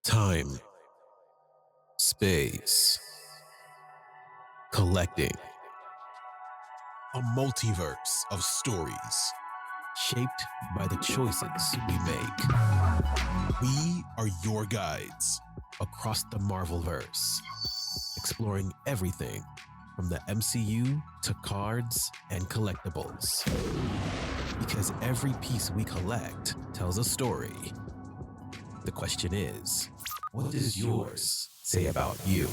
Time, space, collecting. A multiverse of stories shaped by the choices we make. We are your guides across the Marvelverse, exploring everything from the MCU to cards and collectibles. Because every piece we collect tells a story. The question is, what does yours say about you?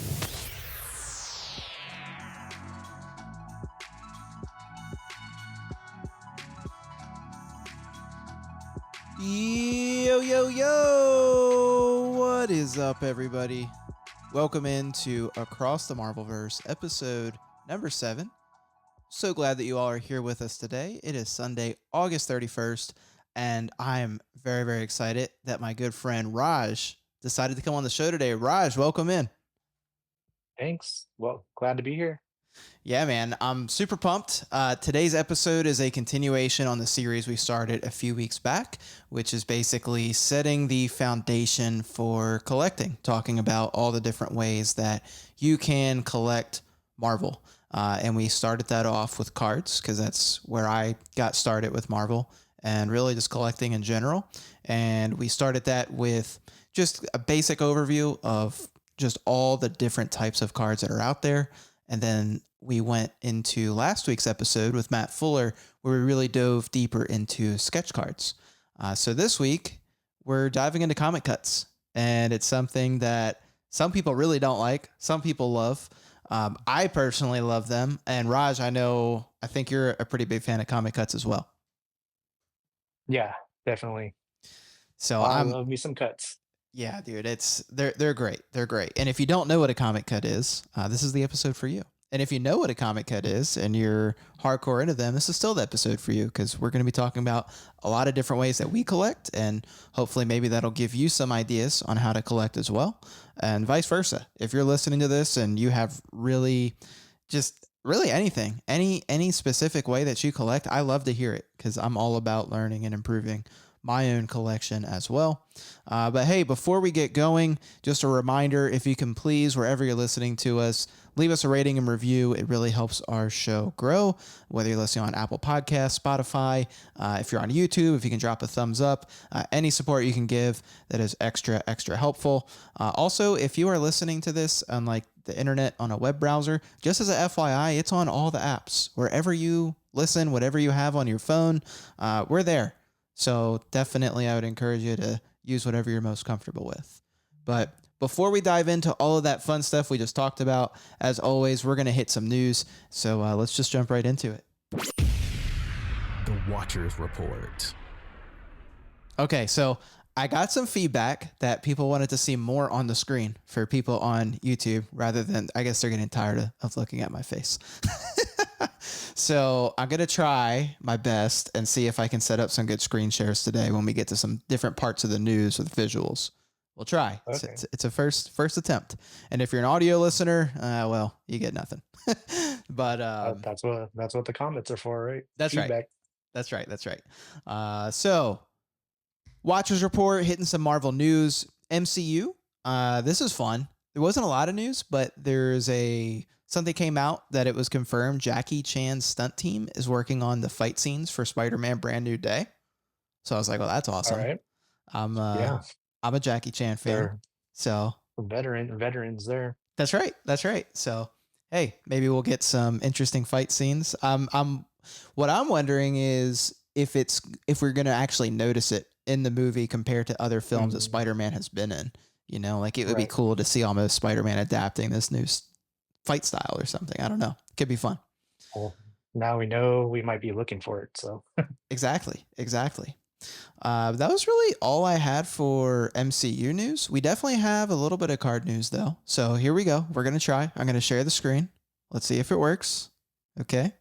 Yo, yo, yo! What is up, everybody? Welcome into Across the Marvelverse, episode number 7. So glad that you all are here with us today. It is Sunday, August 31st, and I am very, very excited that my good friend Raj decided to come on the show today. Raj, welcome in. Thanks. Well, glad to be here. Yeah, man, I'm super pumped. Today's episode is a continuation on the series we started a few weeks back, which is basically setting the foundation for collecting, talking about all the different ways that you can collect Marvel. And we started that off with cards because that's where I got started with Marvel and really just collecting in general. And we started that with just a basic overview of just all the different types of cards that are out there. And then we went into last week's episode with Matt Fuller, where we really dove deeper into sketch cards. So this week, we're diving into comic cuts. And it's something that some people really don't like, some people love. I personally love them. And Raj, I think you're a pretty big fan of comic cuts as well. Yeah, definitely. So I I'm love me some cuts. Yeah, dude, they're great. They're great. And if you don't know what a comic cut is, this is the episode for you. And if you know what a comic cut is and you're hardcore into them, this is still the episode for you because we're going to be talking about a lot of different ways that we collect, and hopefully maybe that'll give you some ideas on how to collect as well, and vice versa. If you're listening to this and you have really anything, any specific way that you collect, I love to hear it because I'm all about learning and improving my own collection as well. But hey, before we get going, just a reminder, if you can please, wherever you're listening to us, leave us a rating and review. It really helps our show grow, whether you're listening on Apple Podcasts, Spotify, if you're on YouTube, if you can drop a thumbs up, any support you can give, that is extra helpful. Also, if you are listening to this on like the internet on a web browser, just as a FYI, it's on all the apps. Wherever you listen, whatever you have on your phone, we're there. So definitely I would encourage you to use whatever you're most comfortable with. But before we dive into all of that fun stuff we just talked about, as always, we're going to hit some news. So let's just jump right into it. The Watchers Report. Okay, so I got some feedback that people wanted to see more on the screen for people on YouTube rather than, I guess they're getting tired of looking at my face. So I'm going to try my best and see if I can set up some good screen shares today when we get to some different parts of the news with visuals. We'll try. Okay. It's a first attempt. And if you're an audio listener, well, you get nothing. But That's what the comments are for, right? That's Feedback. right. That's right. So Watchers Report, hitting some Marvel news. MCU. This is fun. There wasn't a lot of news, but there's something came out that it was confirmed Jackie Chan's stunt team is working on the fight scenes for Spider-Man Brand New Day. So I was like, well, that's awesome. All right. I'm a Jackie Chan fan. They're So veterans there. That's right. So, hey, maybe we'll get some interesting fight scenes. What I'm wondering is if we're going to actually notice it in the movie compared to other films that Spider-Man has been in. You know, like it would be cool to see almost Spider-Man adapting this new fight style or something. I don't know. Could be fun. Well, now we know we might be looking for it. So Exactly. That was really all I had for MCU news. We definitely have a little bit of card news though. So here we go. We're going to try. I'm going to share the screen. Let's see if it works. Okay.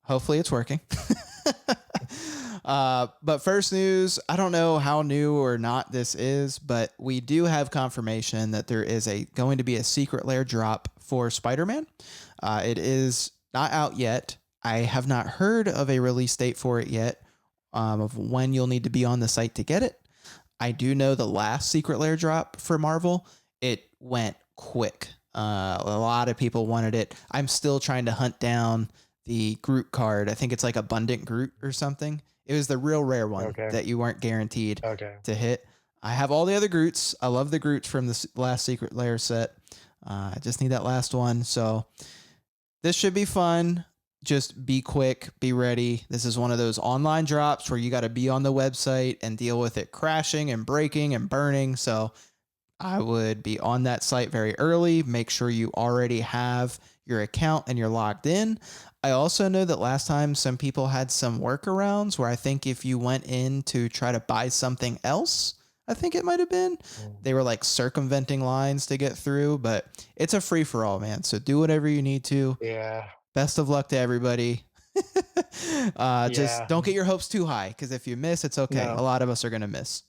Hopefully it's working. But first news, I don't know how new or not this is, but we do have confirmation that there is going to be a secret lair drop for Spider-Man. It is not out yet. I have not heard of a release date for it yet, of when you'll need to be on the site to get it. I do know the last Secret Lair drop for Marvel, it went quick. A lot of people wanted it. I'm still trying to hunt down the Groot card. I think it's like Abundant Groot or something. It was the real rare one Okay. that you weren't guaranteed Okay. to hit. I have all the other Groots. I love the Groots from the last Secret Lair set. I just need that last one. So this should be fun. Just be quick, be ready. This is one of those online drops where you got to be on the website and deal with it crashing and breaking and burning. So I would be on that site very early. Make sure you already have your account and you're logged in. I also know that last time some people had some workarounds where I think if you went in to try to buy something else, I think it might have been, they were like circumventing lines to get through, but it's a free for all, man. So do whatever you need to. Yeah. Best of luck to everybody. Just Yeah. don't get your hopes too high, because if you miss, it's okay. No. A lot of us are going to miss.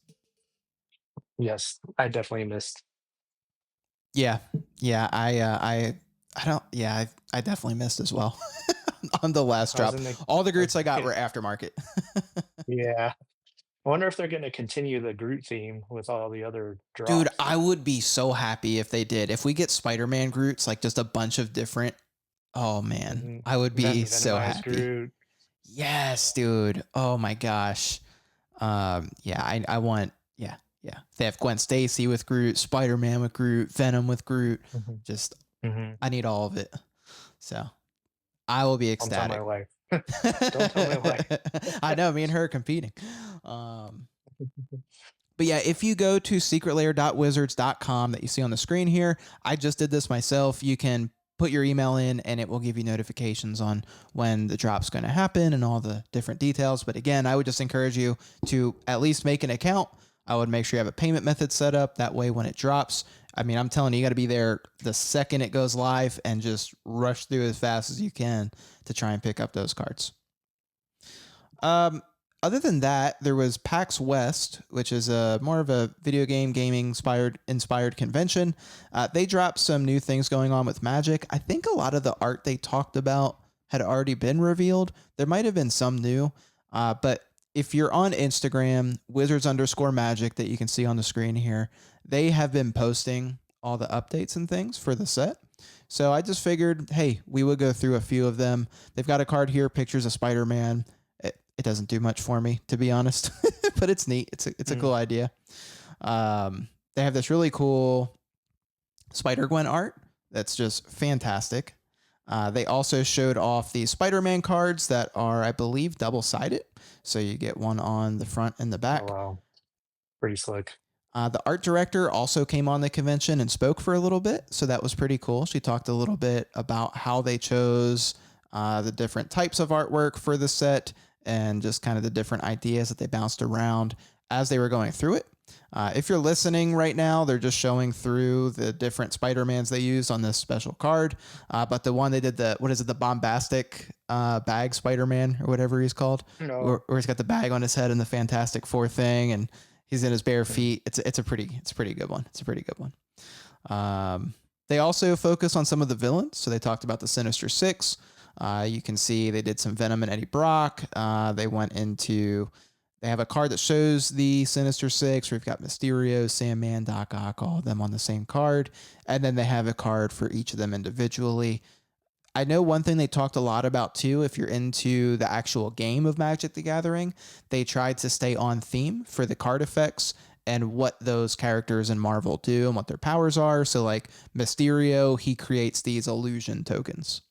Yes, I definitely missed. Yeah. Yeah. I don't, yeah, I definitely missed as well on the last I was drop. in the All the Groots I got were aftermarket. yeah. I wonder if they're gonna continue the Groot theme with all the other Dude, drops. I would be so happy if they did. If we get Spider-Man Groots, like just a bunch of different, oh man, Mhm. I would be so Venomized happy. Groot. Yes, dude. Oh my gosh. Yeah, I want, yeah, yeah. They have Gwen Stacy with Groot, Spider-Man with Groot, Venom with Groot. Mhm. Just, Mhm. I need all of it. So I will be Don't tell my ecstatic. wife. Don't tell my wife. I know, me and her are competing. But yeah, if you go to secretlair.wizards.com that you see on the screen here, I just did this myself. You can put your email in and it will give you notifications on when the drop's going to happen and all the different details. But again, I would just encourage you to at least make an account. I would make sure you have a payment method set up. That way, when it drops, I mean, I'm telling you, you got to be there the second it goes live and just rush through as fast as you can to try and pick up those cards. Other than that, there was PAX West, which is more of a video gaming inspired convention. They dropped some new things going on with Magic. I think a lot of the art they talked about had already been revealed. There might have been some new, but if you're on Instagram, Wizards_Magic that you can see on the screen here, they have been posting all the updates and things for the set. So I just figured, hey, we would go through a few of them. They've got a card here, pictures of Spider-Man. It doesn't do much for me, to be honest, but it's neat. It's a cool idea. They have this really cool Spider-Gwen art that's just fantastic. They also showed off the Spider-Man cards that are, I believe, double-sided. So you get one on the front and the back. Oh, wow. Pretty slick. The art director also came on the convention and spoke for a little bit. So that was pretty cool. She talked a little bit about how they chose the different types of artwork for the set and just kind of the different ideas that they bounced around as they were going through it. If you're listening right now, they're just showing through the different Spider-Mans they used on this special card. But the one they did, the bombastic bag Spider-Man or whatever he's called, No. where he's got the bag on his head and the Fantastic Four thing, and he's in his bare feet. It's a pretty good one. It's a pretty good one. They also focus on some of the villains. So they talked about the Sinister Six. You can see they did some Venom and Eddie Brock. They have a card that shows the Sinister Six. We've got Mysterio, Sandman, Doc Ock, all of them on the same card. And then they have a card for each of them individually. I know one thing they talked a lot about too, if you're into the actual game of Magic the Gathering, they tried to stay on theme for the card effects and what those characters in Marvel do and what their powers are. So like Mysterio, he creates these illusion tokens.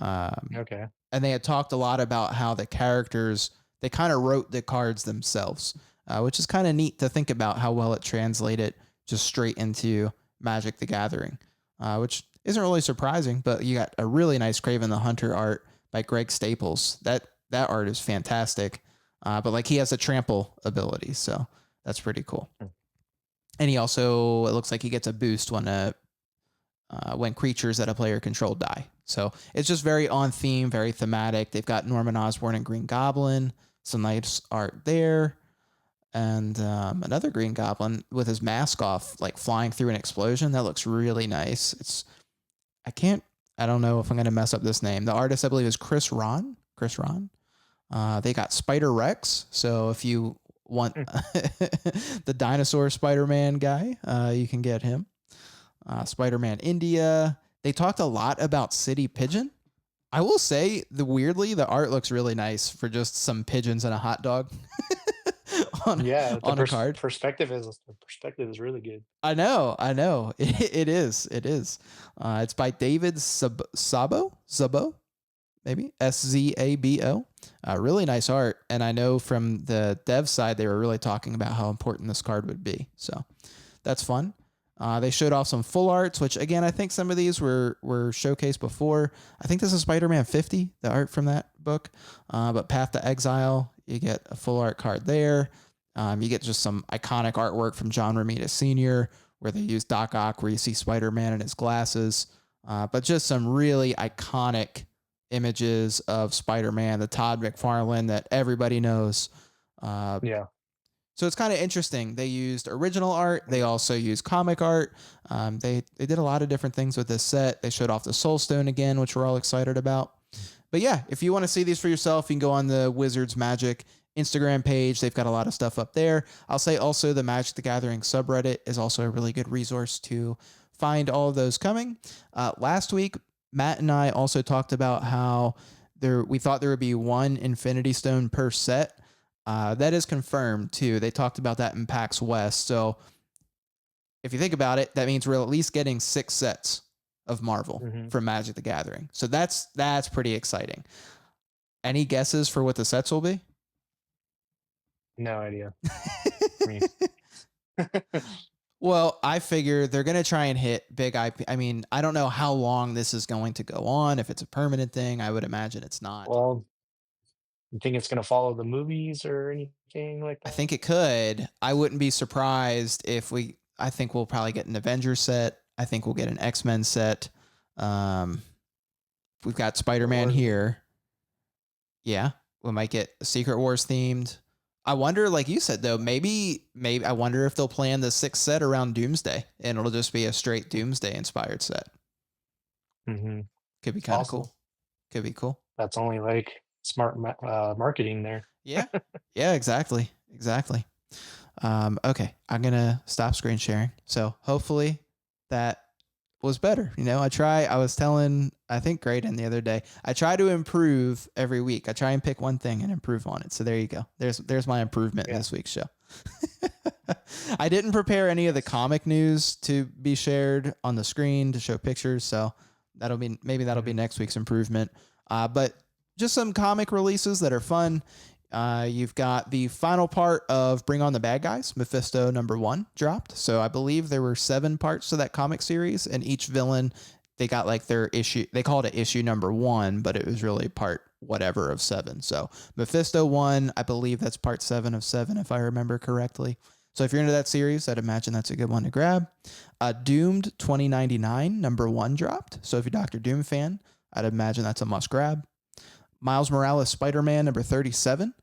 Okay. And they had talked a lot about how the characters, they kind of wrote the cards themselves, which is kind of neat to think about how well it translated just straight into Magic the Gathering, which isn't really surprising, but you got a really nice Kraven the Hunter art by Greg Staples. That art is fantastic. But like he has a trample ability, so that's pretty cool. And he also, it looks like he gets a boost when creatures that a player controlled die. So it's just very on theme, very thematic. They've got Norman Osborn and Green Goblin, some nice art there. And another Green Goblin with his mask off, like flying through an explosion. That looks really nice. I don't know if I'm going to mess up this name. The artist, I believe, is Chris Ron. They got Spider Rex. So if you want Hmm. the dinosaur Spider-Man guy, you can get him. Spider-Man India. They talked a lot about City Pigeon. I will say, weirdly, the art looks really nice for just some pigeons and a hot dog on Yeah, on a card. perspective is really good. I know. It is. It is. It's by David Zabo, maybe Szabo. Really nice art, and I know from the dev side they were really talking about how important this card would be. So that's fun. They showed off some full arts, which again I think some of these were showcased before. I think this is Spider-Man 50, the art from that book. But Path to Exile, you get a full art card there. You get just some iconic artwork from John Romita Sr., where they use Doc Ock, where you see Spider-Man in his glasses. But just some really iconic images of Spider-Man, the Todd McFarlane that everybody knows. Yeah. So it's kind of interesting. They used original art. They also used comic art. They did a lot of different things with this set. They showed off the Soul Stone again, which we're all excited about. But yeah, if you want to see these for yourself, you can go on the Wizards Magic Instagram page. They've got a lot of stuff up there. I'll say also the Magic the Gathering subreddit is also a really good resource to find all of those coming. Last week, Matt and I also talked about how we thought there would be one Infinity Stone per set. That is confirmed too. They talked about that in PAX West. So if you think about it, that means we're at least getting 6 sets of Marvel Hmm. from Magic the Gathering. So that's pretty exciting. Any guesses for what the sets will be? No idea. I mean, Well, I figure they're going to try and hit big IP. I mean, I don't know how long this is going to go on. If it's a permanent thing, I would imagine it's not. well, you think it's gonna follow the movies or anything like I that? think it could. I wouldn't be surprised if I think we'll probably get an Avengers set. I think we'll get an X-Men set. Um, we've got Spider-Man Or here. Yeah, we might get Secret Wars themed. I wonder, like you said though, maybe I wonder if they'll plan the 6th set around Doomsday, and it'll just be a straight Doomsday inspired set. Mhm. Could be It's kind of possible. cool. Could be cool. That's only like smart marketing there. Yeah. Yeah. Exactly. Exactly. Okay, I'm gonna stop screen sharing. So hopefully that was better. I was telling, I think Graydon the other day, I try to improve every week. I try and pick one thing and improve on it. So there you go. There's my improvement in Yeah. this week's show. I didn't prepare any of the comic news to be shared on the screen to show pictures. So that'll be Mhm. next week's improvement. But just some comic releases that are fun. You've got the final part of Bring on the Bad Guys, Mephisto #1 dropped. So I believe there were 7 parts to that comic series, and each villain, they got like their issue. They called it issue #1, but it was really part whatever of 7. So Mephisto 1, I believe that's part 7 of 7, if I remember correctly. So if you're into that series, I'd imagine that's a good one to grab. Doomed 2099 #1 dropped. So if you're a Doctor Doom fan, I'd imagine that's a must grab. Miles Morales Spider-Man #37.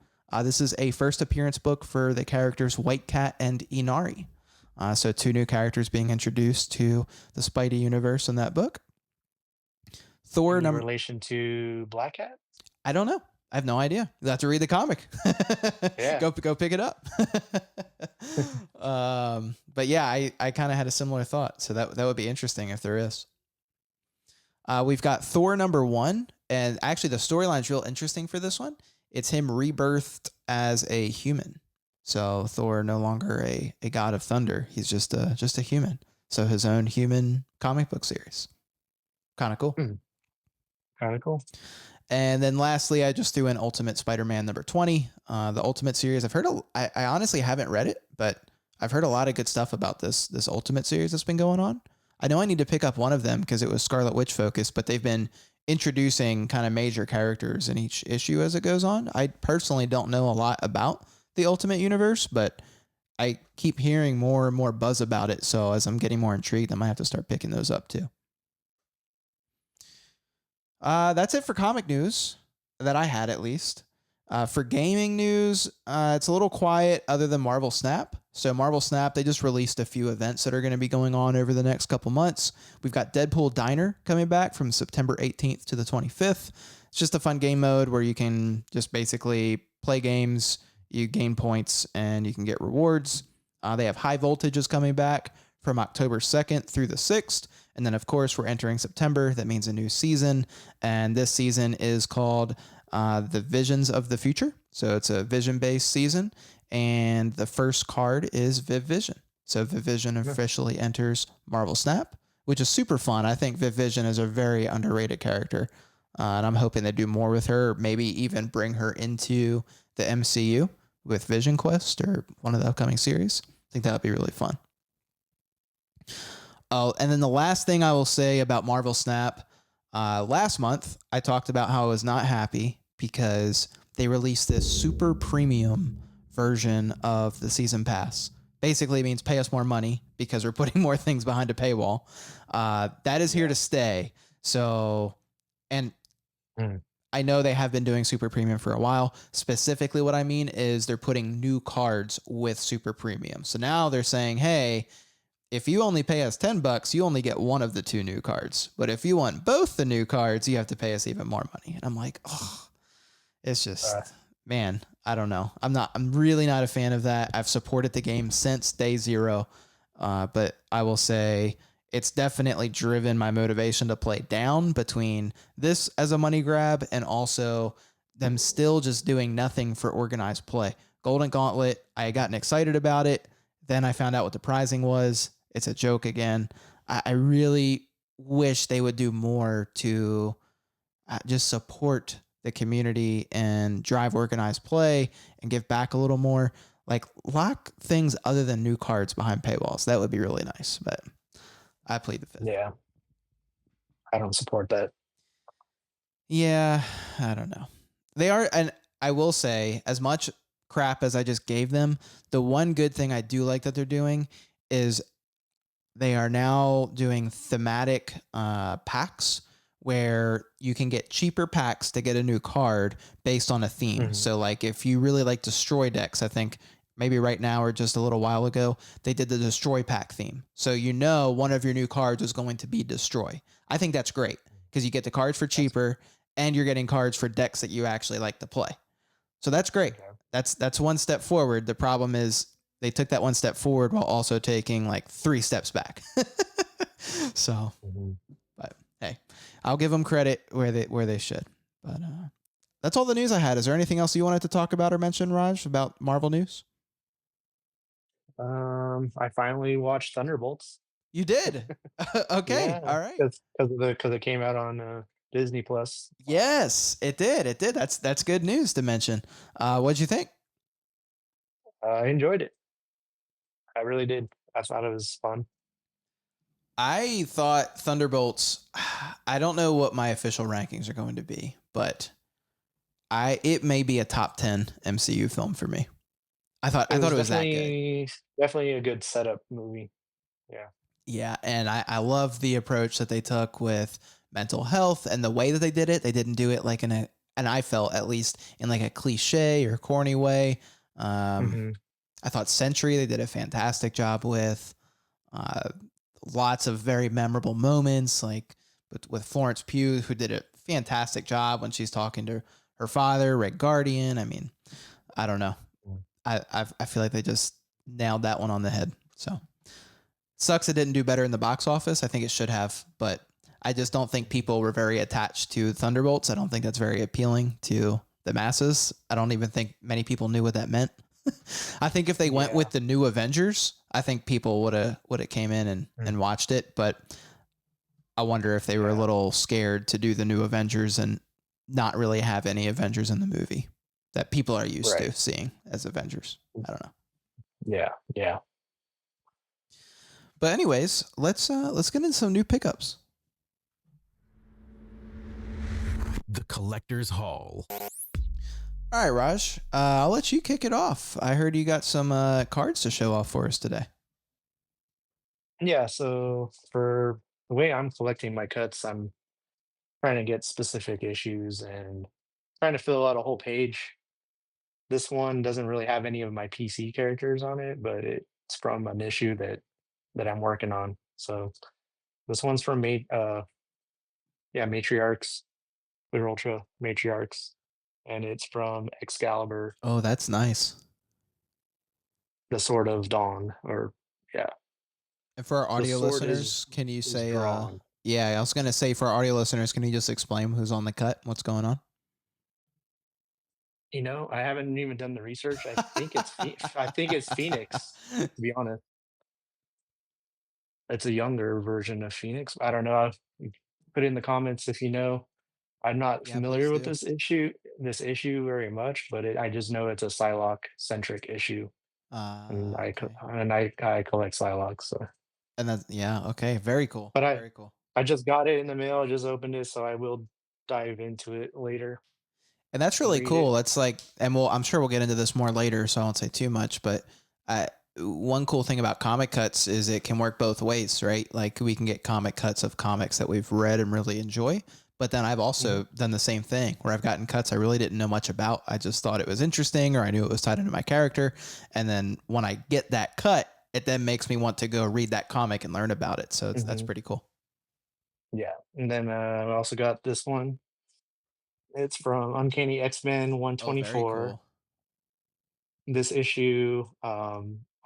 This is a first appearance book for the characters White Cat and Inari. So 2 new characters being introduced to the Spidey universe in that book. Thor Any number, relation to Black Cat? I don't know. I have no idea. You have to read the comic. Yeah. Go pick it up. But yeah, I kind of had a similar thought. So that would be interesting if there is. We've got Thor #1, and actually the storyline's real interesting for this one. It's him rebirthed as a human. So Thor no longer a god of thunder. He's just a human. So his own human comic book series. Kind of cool. Kind of cool. And then lastly, I just threw in Ultimate Spider-Man #20. The Ultimate series. I honestly haven't read it, but I've heard a lot of good stuff about this Ultimate series that's been going on. I know I need to pick up one of them because it was Scarlet Witch focused, but they've been introducing kind of major characters in each issue as it goes on. I personally don't know a lot about the Ultimate Universe, but I keep hearing more and more buzz about it. So as I'm getting more intrigued, I might have to start picking those up too. That's it for comic news that I had, at least. For gaming news, it's a little quiet other than Marvel Snap. So Marvel Snap, they just released a few events that are going to be going on over the next couple months. We've got Deadpool Diner coming back from September 18th to the 25th. It's just a fun game mode where you can just basically play games. You gain points and you can get rewards. They have High Voltage is coming back from October 2nd through the 6th. And then, of course, we're entering September. That means a new season. And this season is called The Visions of the Future. So it's a vision-based season. And the first card is Viv Vision. So Viv Vision officially enters Marvel Snap, which is super fun. I think Viv Vision is a very underrated character. And I'm hoping they do more with her, maybe even bring her into the MCU with Vision Quest or one of the upcoming series. I think that would be really fun. Oh, and then the last thing I will say about Marvel Snap, last month I talked about how I was not happy because they released this super premium version of the season pass. Basically means pay us more money because we're putting more things behind a paywall. That is here to stay. So, and I know they have been doing super premium for a while. Specifically what I mean is they're putting new cards with super premium. So now they're saying, hey, if you only pay us $10, you only get one of the two new cards. But if you want both the new cards, you have to pay us even more money. And I'm like, oh, it's just, man, I don't know. I'm really not a fan of that. I've supported the game since day zero. But I will say it's definitely driven my motivation to play down between this as a money grab and also them still just doing nothing for organized play. Golden Gauntlet, I had gotten excited about it. Then I found out what the prizing was. It's a joke again. I really wish they would do more to just support the community and drive organized play and give back a little more. Like lock things other than new cards behind paywalls. That would be really nice. But I plead the fifth. Yeah. I don't support that. Yeah, I don't know. They are, and I will say, as much crap as I just gave them, the one good thing I do like that they're doing is they are now doing thematic packs where you can get cheaper packs to get a new card based on a theme. So like if you really like destroy decks, I think maybe right now or just a little while ago, they did the destroy pack theme. So you know one of your new cards is going to be destroy. I think that's great because you get the cards for cheaper and you're getting cards for decks that you actually like to play. So that's great. That's one step forward. The problem is they took that one step forward while also taking like 3 steps back. So, but hey, I'll give them credit where they should. But that's all the news I had. Is there anything else you wanted to talk about or mention, Raj, about Marvel news? I finally watched Thunderbolts. You did. Okay. All right. Because it came out on Disney Plus. Yes, it did. It did. That's good news to mention. What'd you think? I enjoyed it. I really did. I thought it was fun. I thought Thunderbolts, I don't know what my official rankings are going to be, but it may be a top 10 MCU film for me. I thought it was that good. Definitely a good setup movie. Yeah. Yeah, and I love the approach that they took with mental health and the way that they did it. They didn't do it like and I felt at least in like a cliche or corny way. I thought Sentry they did a fantastic job with. Lots of very memorable moments, like with Florence Pugh, who did a fantastic job when she's talking to her father, Red Guardian. I mean, I don't know. I feel like they just nailed that one on the head. So sucks it didn't do better in the box office. I think it should have, but I just don't think people were very attached to Thunderbolts. I don't think that's very appealing to the masses. I don't even think many people knew what that meant. I think if they went with the new Avengers, I think people would have came in and watched it. But I wonder if they were a little scared to do the new Avengers and not really have any Avengers in the movie that people are used to seeing as Avengers. I don't know. Yeah. But anyways, let's get into some new pickups. The Collector's Hall. All right, Raj, I'll let you kick it off. I heard you got some cards to show off for us today. Yeah, so for the way I'm collecting my cuts, I'm trying to get specific issues and trying to fill out a whole page. This one doesn't really have any of my PC characters on it, but it's from an issue that I'm working on. So this one's from Matriarchs, Clear Ultra Matriarchs, and it's from Excalibur. Oh, that's nice. the Sword of Dawn, or yeah, And for our the audio sword listeners, can you is say, drawn. yeah, I was going to say for our audio listeners, can you just explain who's on the cut? What's going on? I haven't even done the research. I think it's Phoenix, to be honest. It's a younger version of Phoenix. I don't know. Put it in the comments if you know. I'm not Yeah, please familiar with do. this issue very much, but I just know it's a Psylocke centric issue, and Okay. I collect Psylocke. So, And that's, yeah, okay. Very cool. but Very cool. I just got it in the mail. I just opened it, so I will dive into it later And that's and really read it. cool. That's like, and I'm sure we'll get into this more later, so I won't say too much. But one cool thing about comic cuts is it can work both ways, right? Like we can get comic cuts of comics that we've read and really enjoy. But then I've Mhm. also done the same thing where I've gotten cuts I really didn't know much about. I just thought it was interesting or I knew it was tied into my character. And then when I get that cut, it then makes me want to go read that comic and learn about it. So that's Mhm. pretty cool. Yeah, and then I also got this one. It's from Uncanny X-Men Oh, very 124. cool. This issue,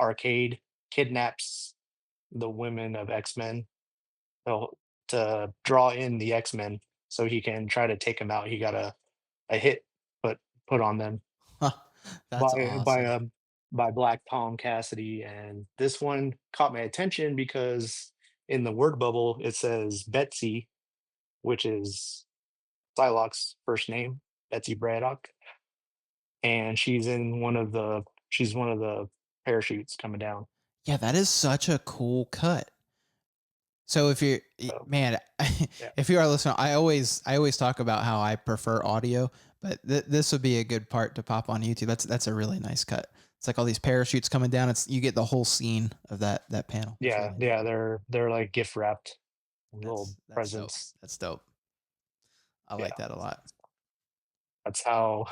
Arcade kidnaps the women of X-Men to draw in the X-Men so he can try to take them out. He got a hit put on them Huh, that's by by awesome. um by Black Palm Cassidy, and this one caught my attention because in the word bubble it says Betsy, which is Psylocke's first name, Betsy Braddock, and she's one of the parachutes coming down. Yeah, that is such a cool cut. So if you're So man, yeah, if you are listening, I always talk about how I prefer audio, but this would be a good part to pop on YouTube. That's a really nice cut. It's like all these parachutes coming down. It's you get the whole scene of that panel. It's yeah, really neat. yeah. They're like gift wrapped little That's dope. presents. That's dope. I Yeah, like that a lot. that's how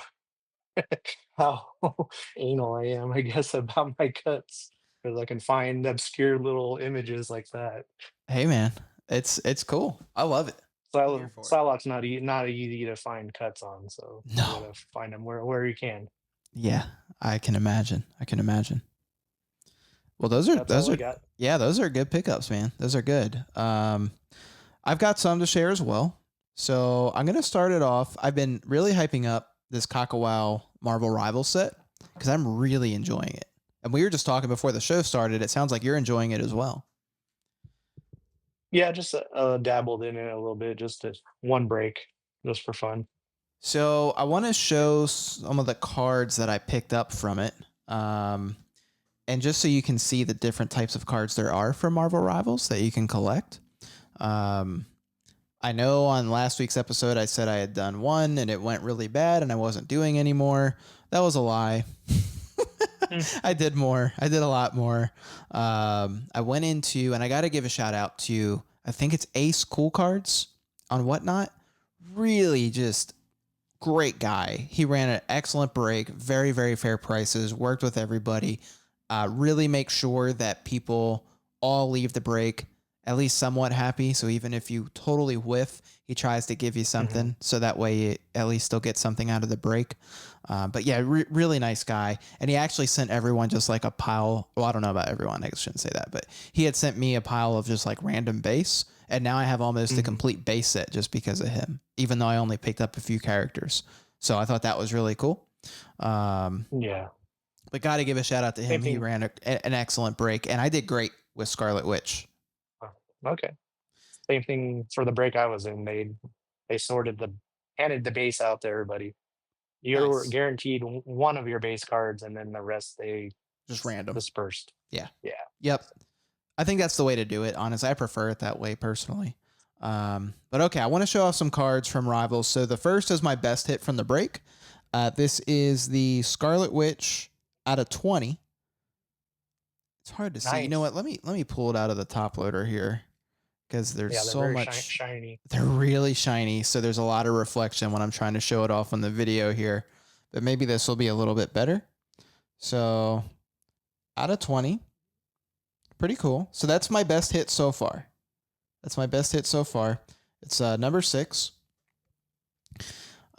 anal I am, I guess, about my cuts because I can find obscure little images like that. Hey man, it's cool. I love it. I'm here for it. Psylocke's not easy to find cuts on, so you No. gotta find them where you can. Yeah, I can imagine. I can imagine. Well, those are That's all those I are got. yeah, those are good pickups, man. Those are good. I've got some to share as well. So I'm gonna start it off. I've been really hyping up this Kakawao Marvel Rivals set because I'm really enjoying it. And we were just talking before the show started. It sounds like you're enjoying it as well. Yeah, just dabbled in it a little bit, just to one break, just for fun. So I want to show some of the cards that I picked up from it. Um, and just so you can see the different types of cards there are for Marvel Rivals that you can collect. Um, I know on last week's episode I said I had done one and it went really bad and I wasn't doing anymore. That was a lie. Mm. I did more. I did a lot more. I went into, and I got to give a shout out to, I think it's Ace Cool Cards on Whatnot. Really just great guy. He ran an excellent break, very, very fair prices, worked with everybody. Really make sure that people all leave the break at least somewhat happy. So even if you totally whiff, he tries to give you Mhm. something so that way you at least still get something out of the break. But yeah, really nice guy. And he actually sent everyone just like a pile. Well, I don't know about everyone. I shouldn't say that, but he had sent me a pile of just like random base. And now I have almost a Mhm. complete base set just because of him, even though I only picked up a few characters. So I thought that was really cool. Um, Yeah. but got to give a shout out to Same him. He thing. ran an excellent break, and I did great with Scarlet Witch. Oh, okay. Same thing for the break I was in. They sorted handed the base out to everybody. You're Nice. guaranteed one of your base cards, and then the rest they Just random. dispersed. Yeah. Yeah. Yep. I think that's the way to do it. Honestly, I prefer it that way personally. But okay, I want to show off some cards from Rivals. So the first is my best hit from the break. This is the Scarlet Witch out of 20. It's hard to see. You know Nice. what? Let me pull it out of the top loader here because there's Yeah, they're so very much. shiny. They're really shiny, so there's a lot of reflection when I'm trying to show it off on the video here. But maybe this will be a little bit better. So out of 20, pretty cool. So that's my best hit so far. That's my best hit so far. It's number 6.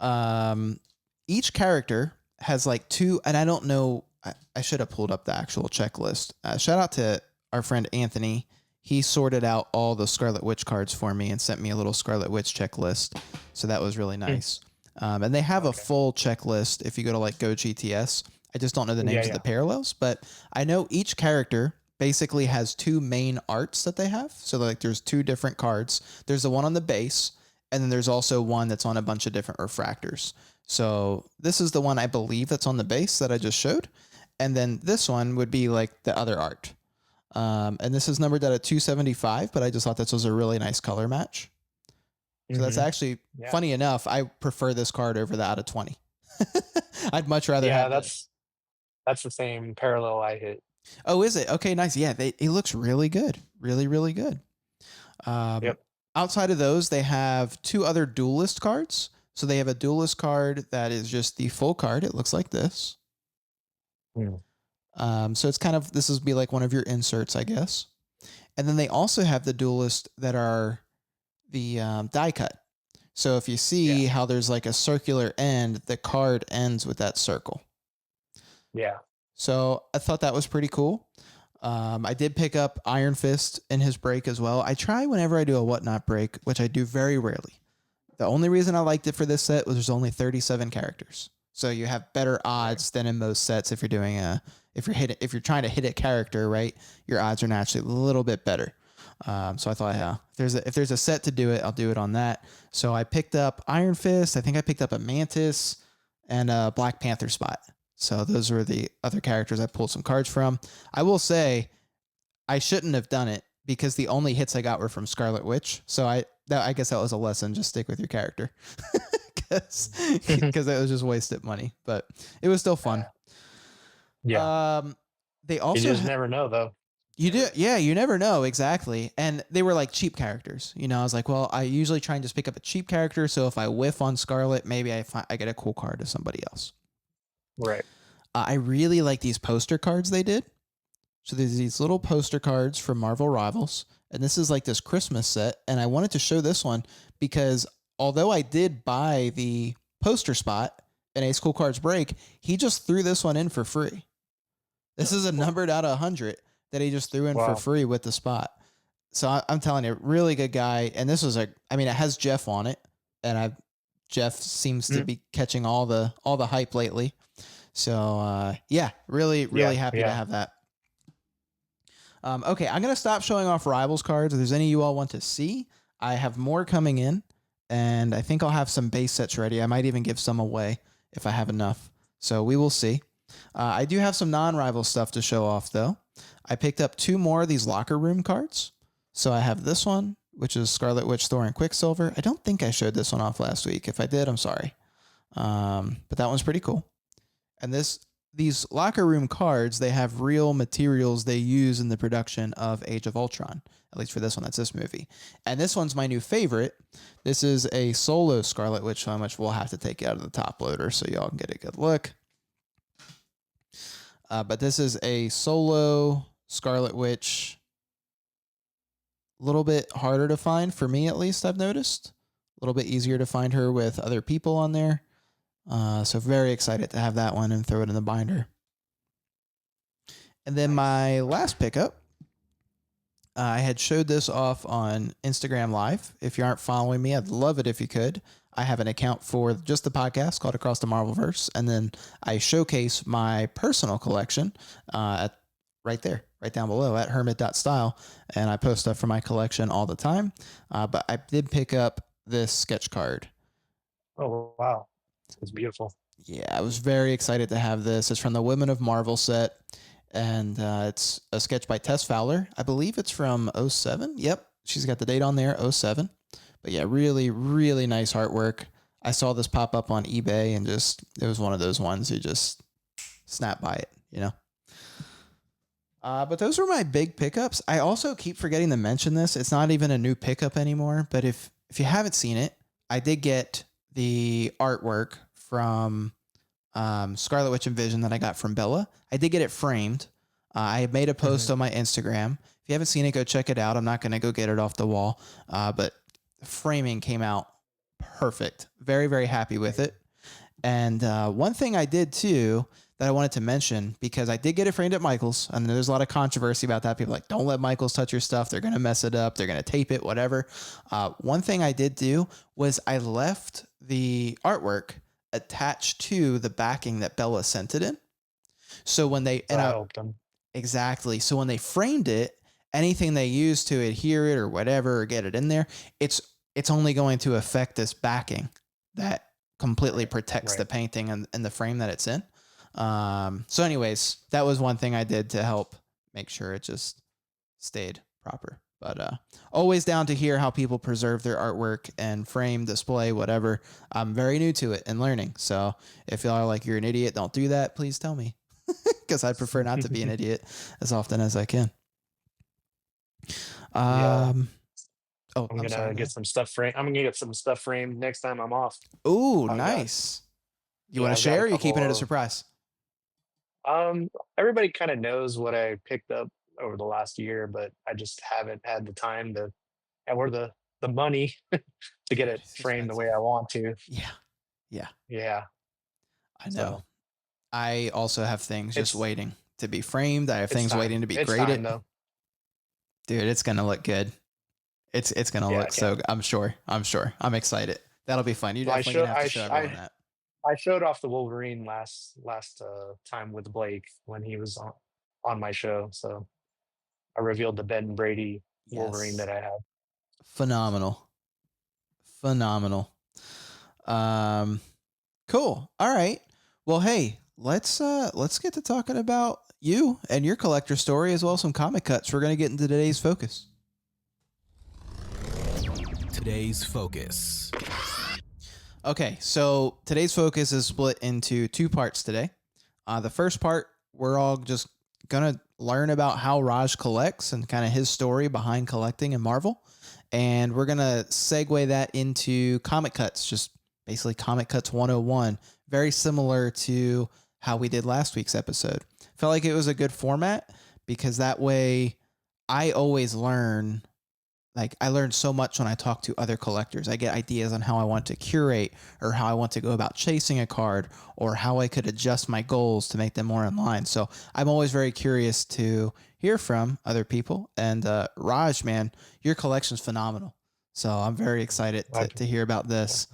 Um, each character has like two, and I don't know I should have pulled up the actual checklist. Shout out to our friend Anthony. He sorted out all the Scarlet Witch cards for me and sent me a little Scarlet Witch checklist. So that was really nice. And they have a Okay. full checklist if you go to like Go GTS. I just don't know the names of the parallels, but I know each character basically has two main arts that they have. So like there's two different cards. There's the one on the base, and then there's also one that's on a bunch of different refractors. So this is the one I believe that's on the base that I just showed. And then this one would be like the other art. And this is numbered out at 275, but I just thought this was a really nice color match. So that's actually funny enough. I prefer this card over the out of 20. I'd much rather have that's the same parallel I hit. Oh, is it? Okay, nice. Yeah, it looks really good. Really, really good. Yep. Outside of those, they have two other duelist cards. So they have a duelist card that is just the full card. It looks like this. So it's kind of, this would be like one of your inserts, I guess. And then they also have the duelist that are the die cut. So if you see how there's like a circular end, the card ends with that circle. Yeah. So I thought that was pretty cool. I did pick up Iron Fist in his break as well. I try whenever I do a whatnot break, which I do very rarely. The only reason I liked it for this set was there's only 37 characters. So you have better odds than in most sets if you're doing if you're trying to hit a character, right? Your odds are naturally a little bit better. So I thought, if there's a set to do it, I'll do it on that. So I picked up Iron Fist. I think I picked up a Mantis and a Black Panther spot. So those were the other characters I pulled some cards from. I will say I shouldn't have done it because the only hits I got were from Scarlet Witch. So I guess that was a lesson. Just stick with your character because it was just wasted money, but it was still fun. Yeah. They also You just never know though. You do, yeah. You never know exactly, and they were like cheap characters. You know, I was like, well, I usually try and just pick up a cheap character, so if I whiff on Scarlet, maybe I get a cool card to somebody else. Right. I really like these poster cards they did. So there's these little poster cards from Marvel Rivals, and this is like this Christmas set, and I wanted to show this one because although I did buy the poster spot in Ace Cool Cards Break, he just threw this one in for free. This is a numbered out of 100 that he just threw in for free with the spot. So I'm telling you, really good guy. And this was it has Jeff on it, and Jeff seems to be catching all the hype lately. So really happy to have that. Okay, I'm gonna stop showing off Rivals cards. If there's any you all want to see, I have more coming in, and I think I'll have some base sets ready. I might even give some away if I have enough. So we will see. I do have some non-rival stuff to show off though. I picked up two more of these locker room cards. So I have this one, which is Scarlet Witch, Thor, and Quicksilver. I don't think I showed this one off last week. If I did, I'm sorry. But that one's pretty cool. And these locker room cards, they have real materials they use in the production of Age of Ultron. At least for this one, that's this movie. And this one's my new favorite. This is a solo Scarlet Witch, so much we'll have to take it out of the top loader so y'all can get a good look. But this is a solo Scarlet Witch. A little bit harder to find for me, at least, I've noticed. A little bit easier to find her with other people on there. So very excited to have that one and throw it in the binder. And then my last pickup, I had showed this off on Instagram Live. If you aren't following me, I'd love it if you could. I have an account for just the podcast called Across the Marvelverse, and then I showcase my personal collection right there, right down below at hermit.style, and I post stuff from my collection all the time. But I did pick up this sketch card. Oh, wow. It's beautiful. Yeah, I was very excited to have this. It's from the Women of Marvel set, and it's a sketch by Tess Fowler. I believe it's from 07. Yep, she's got the date on there, 07. But yeah, really, really nice artwork. I saw this pop up on eBay, and it was one of those ones you just snap by it, you know? But those were my big pickups. I also keep forgetting to mention this. It's not even a new pickup anymore, but if you haven't seen it, I did get the artwork from Scarlet Witch and Vision that I got from Bella. I did get it framed. I had made a post on my Instagram. If you haven't seen it, go check it out. I'm not going to go get it off the wall, but the framing came out perfect. Very, very happy with it. And one thing I did too, that I wanted to mention because I did get it framed at Michael's, and there's a lot of controversy about that. People are like, don't let Michael's touch your stuff. They're going to mess it up. They're going to tape it, whatever. One thing I did do was I left the artwork attached to the backing that Bella sent it in. So when they, So I helped them. exactly. So when they framed it, anything they use to adhere it or whatever or get it in there, it's only going to affect this backing that completely protects the Right. painting and the frame that it's in. So anyways, that was one thing I did to help make sure it just stayed proper. But always down to hear how people preserve their artwork and frame, display, whatever. I'm very new to it and learning. So if y'all are like, you're an idiot, don't do that, please tell me. Because I'd prefer not to be an idiot as often as I can. Yeah. Oh, I'm I'm sorry. gonna get some stuff framed. I'm gonna get some stuff framed next time I'm off. Ooh, I've got nice. You yeah, want to I've got share a or are you keeping couple it a of surprise? everybody kind of knows what I picked up over the last year, but I just haven't had the time to or the money to get Dude, it it's framed the expensive. way I want to. Yeah. Yeah. Yeah. I know. So I also have things just it's waiting to be framed. I have it's things time. waiting to be It's time graded. though. Dude, it's gonna look good. It's gonna Yeah, I look so can't. I'm sure. I'm sure. I'm excited. That'll be fun. You're Well, definitely gonna have to show everyone that. I showed off the Wolverine last time with Blake when he was on my show. So I revealed the Ben Brady Wolverine Yes. that I have. Phenomenal. Phenomenal. Um cool. All right. Well, hey, let's get to talking about you and your collector story as well as some comic cuts. We're gonna get into today's focus. Today's focus. Okay, so today's focus is split into two parts today. The first part, we're all just gonna learn about how Raj collects and kind of his story behind collecting in Marvel, and we're gonna segue that into comic cuts, just basically comic cuts 101, very similar to how we did last week's episode. Felt like it was a good format because that way I always learn, like I learned so much when I talk to other collectors. I get ideas on how I want to curate or how I want to go about chasing a card or how I could adjust my goals to make them more in line. So I'm always very curious to hear from other people. And Raj, man, your collection's phenomenal. So I'm very excited I, to hear about yeah, this.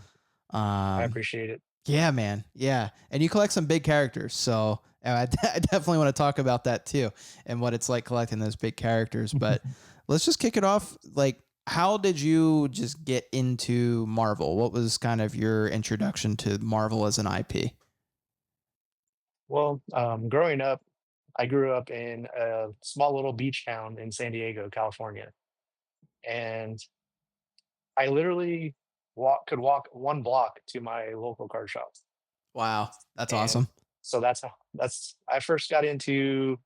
I Um, appreciate it. yeah, man. Yeah. And you collect some big characters. So I definitely want to talk about that too and what it's like collecting those big characters. But let's just kick it off. Like, how did you just get into Marvel? What was kind of your introduction to Marvel as an IP? Well, growing up, I grew up in a small little beach town in San Diego, California, and I literally could walk 1 block to my local card shop. Wow. That's And awesome. so that's I first got into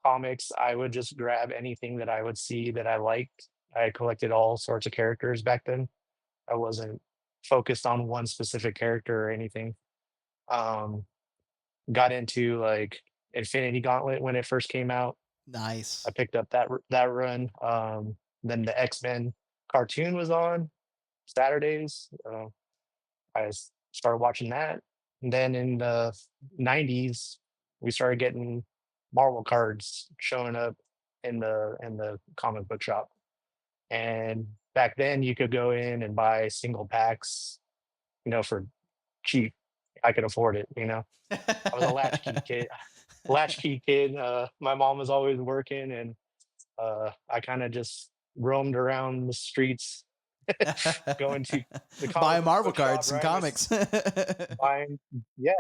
comics. I would just grab anything that I would see that I liked. I collected all sorts of characters back then. I wasn't focused on one specific character or anything. Um, got into like Infinity Gauntlet when it first came out. I Nice. picked up that run. Then the X-Men cartoon was on Saturdays. Started watching that. And then in the 90s, we started getting Marvel cards showing up in the comic book shop. And back then you could go in and buy single packs, for cheap. I could afford it, I was a latchkey kid. Latchkey kid. My mom was always working and I kind of just roamed around the streets going to the Buy comic Marvel book shop, cards, some right? With comics. buying yeah,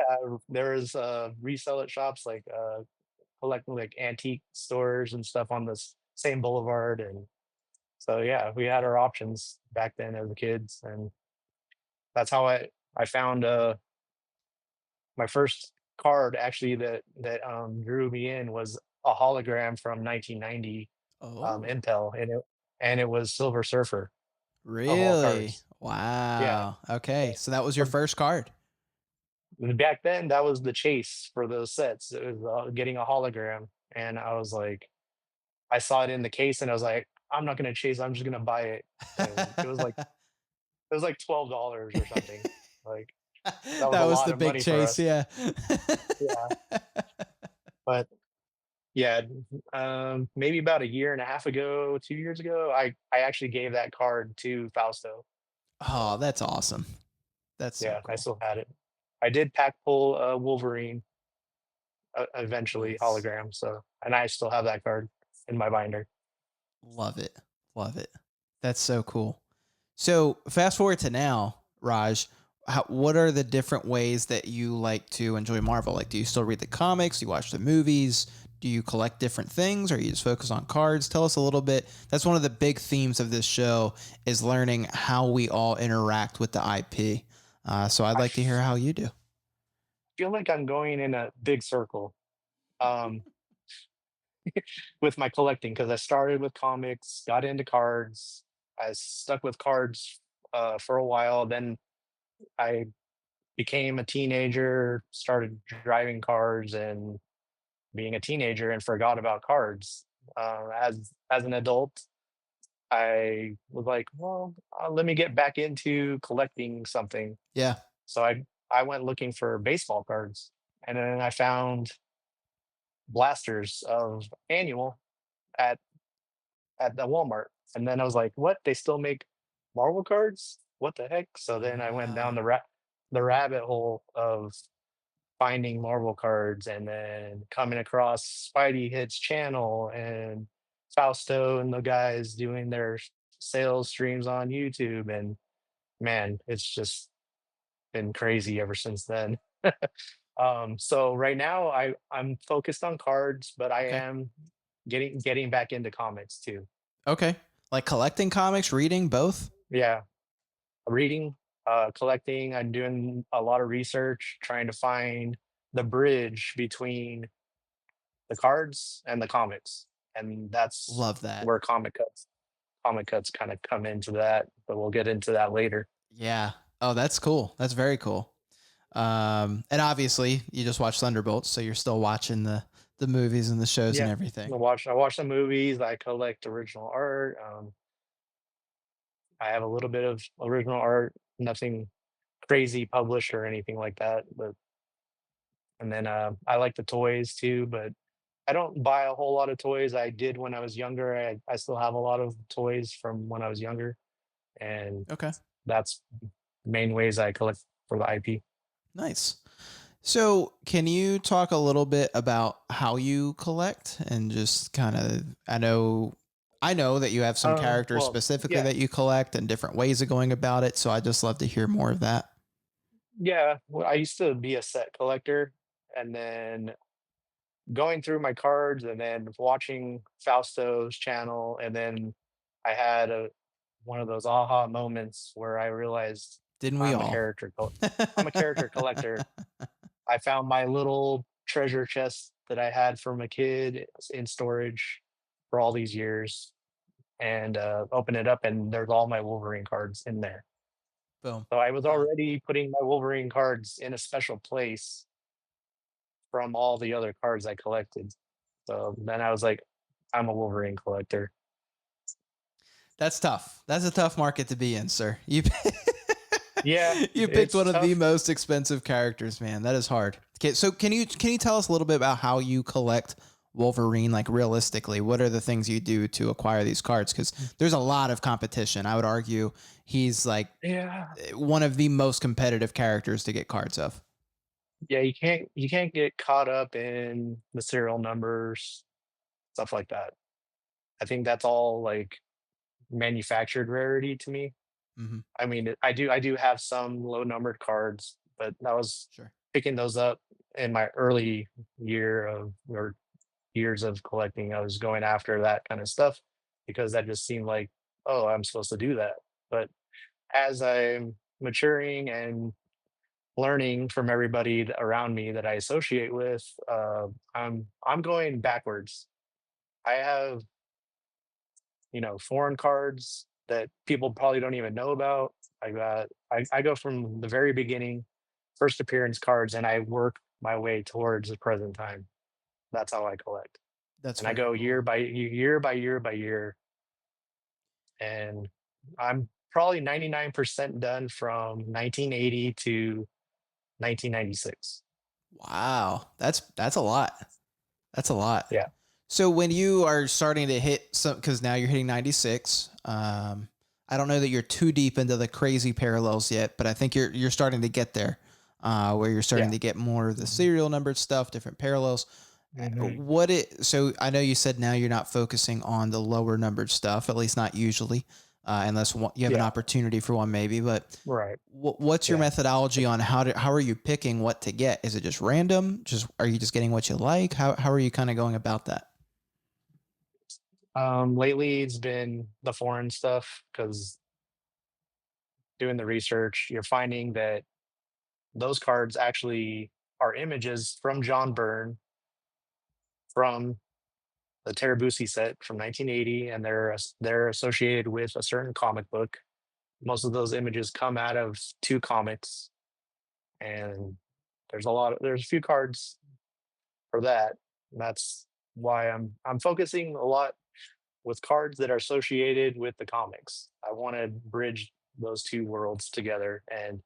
there's resell it shops like collecting like antique stores and stuff on this same boulevard. And so yeah, we had our options back then as kids, and that's how I found my first card actually that drew me in was a hologram from 1990 Oh, Intel, and it was Silver Surfer of all really? cards. Yeah. Wow. Okay. So that was your But first card. back then, that was the chase for those sets. It was getting a hologram, and I was like, I saw it in the case, and I was like, I'm not gonna chase. I'm just gonna buy it, and it was like $12 or something. Like, That was That a was lot the of big money for chase. us. Yeah. Yeah, but yeah, maybe about a year and a half ago, 2 years ago, I actually gave that card to Fausto. Oh, that's awesome. That's so Yeah, I cool. still had it. I did pack pull Wolverine eventually Nice. hologram, so and I still have that card in my binder. Love it. Love it. That's so cool. So fast forward to now, Raj. What are the different ways that you like to enjoy Marvel? Like, do you still read the comics? Do you watch the movies? Do you collect different things, or you just focus on cards? Tell us a little bit. That's one of the big themes of this show is learning how we all interact with the IP. So I'd I like to hear how you do. feel like I'm going in a big circle um, with my collecting because I started with comics, got into cards. I stuck with cards for a while. Then I became a teenager, started driving cars and being a teenager, and forgot about cards. As an adult, I was like, well, let me get back into collecting something. Yeah. So I went looking for baseball cards, and then I found blasters of annual at the Walmart. And then I was like, "What? They still make Marvel cards? What the heck?" So then I went down Ah, the rabbit hole of finding Marvel cards, and then coming across Spidey Hits channel and Fausto and the guys doing their sales streams on YouTube. And man, it's just been crazy ever since then. So right now I'm focused on cards, but I okay. am getting back into comics too. Okay. Like collecting comics, reading both. Yeah, reading, collecting. I'm doing a lot of research, trying to find the bridge between the cards and the comics, and that's Love that. where comic cuts kind of come into that. But we'll get into that later. Yeah. Oh, that's cool. That's very cool. And obviously you just watched Thunderbolts, so you're still watching the movies and the shows and Yeah, everything. I watch the movies. I collect original art. I have a little bit of original art, nothing crazy published or anything like that. But and then I like the toys too, but I don't buy a whole lot of toys. I did when I was younger. I still have a lot of toys from when I was younger, and Okay. that's main ways I collect for the IP. Nice. So, can you talk a little bit about how you collect and just kind of I know that you have some characters Well, specifically yeah, that you collect and different ways of going about it, so I just love to hear more of that. yeah. Well, I used to be a set collector, and then going through my cards, and then watching Fausto's channel, and then I had one of those aha moments where I realized Didn't we I'm a all? I'm a character collector. I found my little treasure chest that I had from a kid in storage for all these years, and open it up, and there's all my Wolverine cards in there. Boom. So I was Done. already putting my Wolverine cards in a special place from all the other cards I collected. So then I was like, I'm a Wolverine collector. That's tough. That's a tough market to be in, sir. You Yeah, you picked it's one of the tough. most expensive characters, man. That is hard. Okay, so can you tell us a little bit about how you collect Wolverine? Like realistically, what are the things you do to acquire these cards? Because there's a lot of competition. I would argue he's like Yeah. one of the most competitive characters to get cards of. Yeah, you can't get caught up in the serial numbers, stuff like that. I think that's all like manufactured rarity to me. Hmm. I mean, I do have some low numbered cards, but that was Sure. picking those up in my early year of or years of collecting. I was going after that kind of stuff because that just seemed like, oh, I'm supposed to do that. But as I'm maturing and learning from everybody around me that I associate with, I'm going backwards. I have, foreign cards that people probably don't even know about. I go from the very beginning, first appearance cards, and I work my way towards the present time. That's how I collect. That's And I very go cool. year by year by year, and I'm probably 99% done from 1980 to 1996. Wow. That's a lot. That's a lot. Yeah. So when you are starting to hit some, because now you're hitting 96, I don't know that you're too deep into the crazy parallels yet, but I think you're starting to get there, where you're starting Yeah. to get more of the Mhm. serial numbered stuff, different parallels. Mhm. So I know you said now you're not focusing on the lower numbered stuff, at least not usually, unless you have an Yeah. opportunity for one maybe. But Right. what's your Yeah. methodology on how are you picking what to get? Is it just random? Are you just getting what you like? How are you kind of going about that? Lately it's been the foreign stuff because doing the research, you're finding that those cards actually are images from John Byrne from the Terabusi set from 1980, and they're associated with a certain comic book. Most of those images come out of two comics, and there's a few cards for that. And that's why I'm focusing a lot with cards that are associated with the comics. I want to bridge those two worlds together and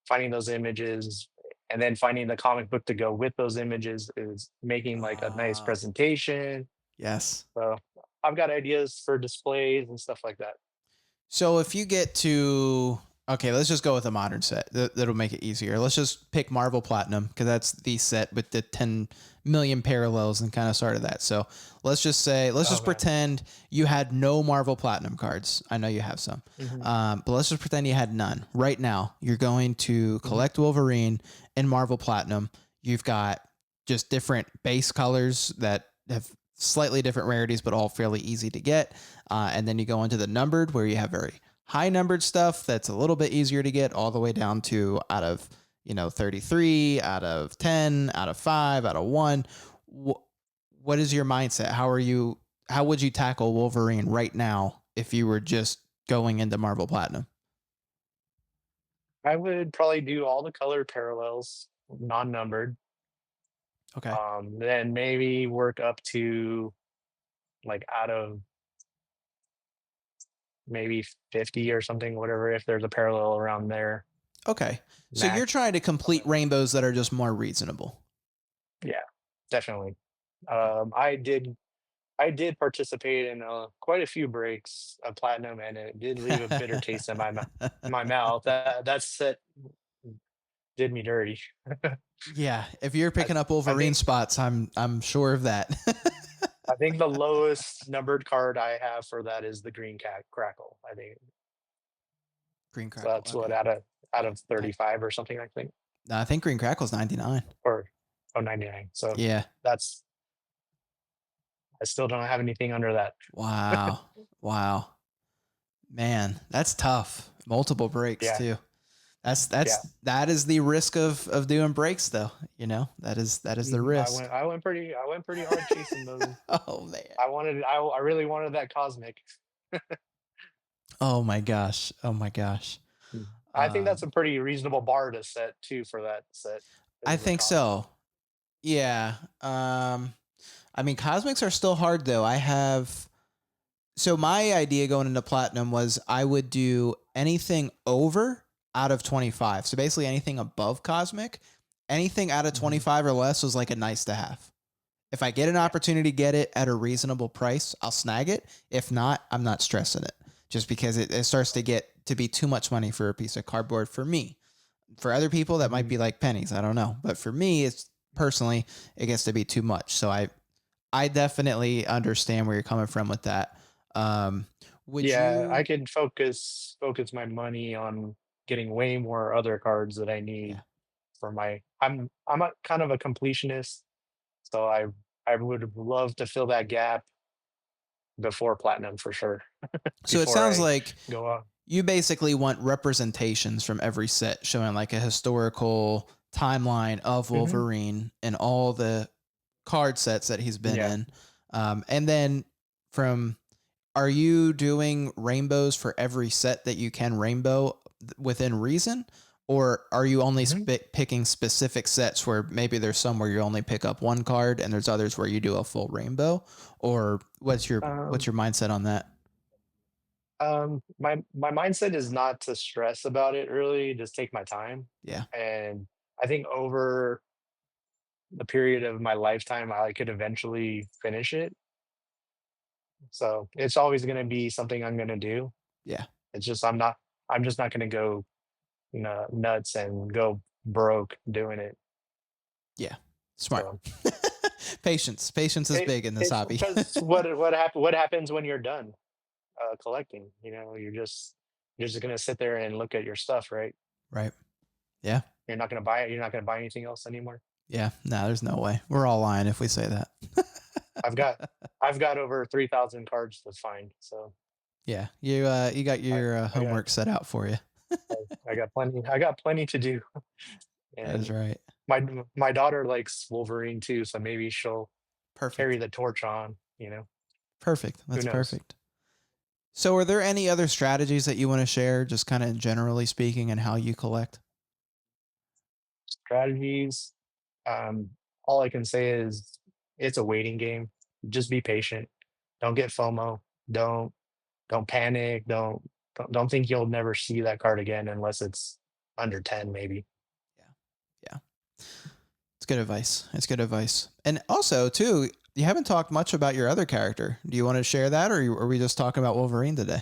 finding those images and then finding the comic book to go with those images is making like a nice Ah, presentation. yes. So I've got ideas for displays and stuff like that. So if you get to okay, let's just go with a modern set. That'll make it easier. Let's just pick Marvel Platinum because that's the set with the 10 million parallels and kind of started that. So let's just Okay. pretend you had no Marvel Platinum cards. I know you have some, Hmm. but let's just pretend you had none. Right now, you're going to Hmm. collect Wolverine in Marvel Platinum. You've got just different base colors that have slightly different rarities, but all fairly easy to get. And then you go into the numbered where you have very high numbered stuff that's a little bit easier to get all the way down to out of 33, out of 10, out of 5, out of 1. What is your mindset? How would you tackle Wolverine right now if you were just going into Marvel Platinum? I would probably do all the color parallels, non-numbered. Okay. Then maybe work up to like out of maybe 50 or something, whatever, if there's a parallel around there. Okay. So you're Max. trying to complete rainbows that are just more reasonable. Yeah, definitely. Okay. I did participate in quite a few breaks of platinum, and it did leave a bitter taste in my mouth. That set did me dirty. Yeah, if you're I picking up I Wolverine think spots, I'm sure of that. I think the lowest numbered card I have for that is the green cat crackle. I think Green so. Crackle. That's what Okay. out of I 35 or something. I think no, I think Green Crackle's 99. or 99. So Yeah. that's I still don't have anything under that. Wow. Wow. Man, that's tough. Multiple breaks Yeah, too. yeah. That is the risk of doing breaks though. That is the Mhm. risk. I went pretty hard chasing those. Oh man. I really wanted that cosmic. Oh my gosh. Oh my gosh. Mm. I think that's a Um, pretty reasonable bar to set too for that set I is the think cosmic. so. Yeah. I mean, cosmics are still hard though. So my idea going into platinum was I would do anything over out of 25. So basically anything above cosmic, anything out of Mhm. 25 or less was like a nice to have. If I get an Yeah. opportunity to get it at a reasonable price, I'll snag it. If not, I'm not stressing it just because it starts to get to be too much money for a piece of cardboard for me. For other people, that might Mhm. be like pennies. I don't know. But for me, it's personally, it gets to be too much. So I definitely understand where you're coming from with that. Would Yeah, I you? could focus my money on getting way more other cards that I Yeah. need for my I'm a kind of a completionist, so I would love to fill that gap before platinum for sure, So it before sounds I like go on. you basically want representations from every set showing like a historical timeline of Mhm. Wolverine and all the card sets that he's been Yeah. in. And then from, are you doing rainbows for every set that you can rainbow within reason? Or are you only Mhm. picking specific sets where maybe there's some where you only pick up one card and there's others where you do a full rainbow? Or what's Um your mindset on that? my mindset is not to stress about it really, just take my time. Yeah. And I think over the period of my lifetime, I could eventually finish it. So it's always going to be something I'm going to do. Yeah. It's just I'm just not going to go nuts and go broke doing it. Yeah. Smart. So Patience is big in this it's hobby. because what happens when you're done collecting? You're just going to sit there and look at your stuff, right? Right. Yeah. You're not going to buy it. You're not going to buy anything else anymore. Yeah. No, there's no way. We're all lying if we say that. I've got I've got over 3,000 cards to find, so Yeah. You got I your I got homework set out for you. I got plenty to do. That is And right. my daughter likes Wolverine too, so maybe she'll carry Perfect. the torch on, you know? Perfect. Who That's knows? perfect. So, are there any other strategies that you want to share, just kind of generally speaking, and how you collect? Strategies, um, all I can say is it's a waiting game. Just be patient. Don't get FOMO. Don't don't panic. Don't think you'll never see that card again unless it's under 10 maybe. Yeah. Yeah. It's good advice. It's good advice. And also, too, you haven't talked much about your other character. Do you want to share that, or are we just talking about Wolverine today?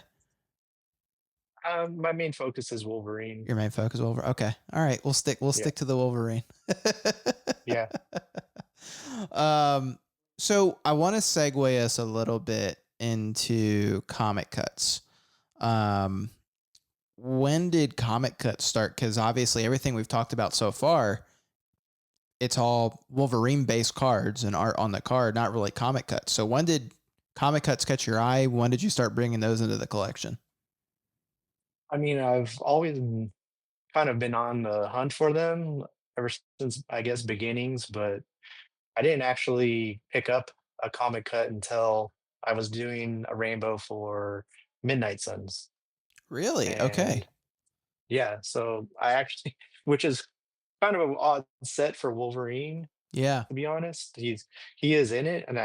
My main focus is Wolverine. Your main focus, Wolverine. Okay. All right. We'll Yeah. stick to the Wolverine. Yeah. um. So I want to segue us a little bit into comic cuts. Um. When did comic cuts start? Because obviously everything we've talked about so far, it's all Wolverine based cards and art on the card, not really comic cuts. So when did comic cuts catch your eye? When did you start bringing those into the collection? I mean, I've always kind of been on the hunt for them ever since, I guess, beginnings, but I didn't actually pick up a comic cut until I was doing a rainbow for Midnight Suns. Really? Okay. And yeah, so I actually, which is kind of an odd set for Wolverine, Yeah. to be honest. He is in it, and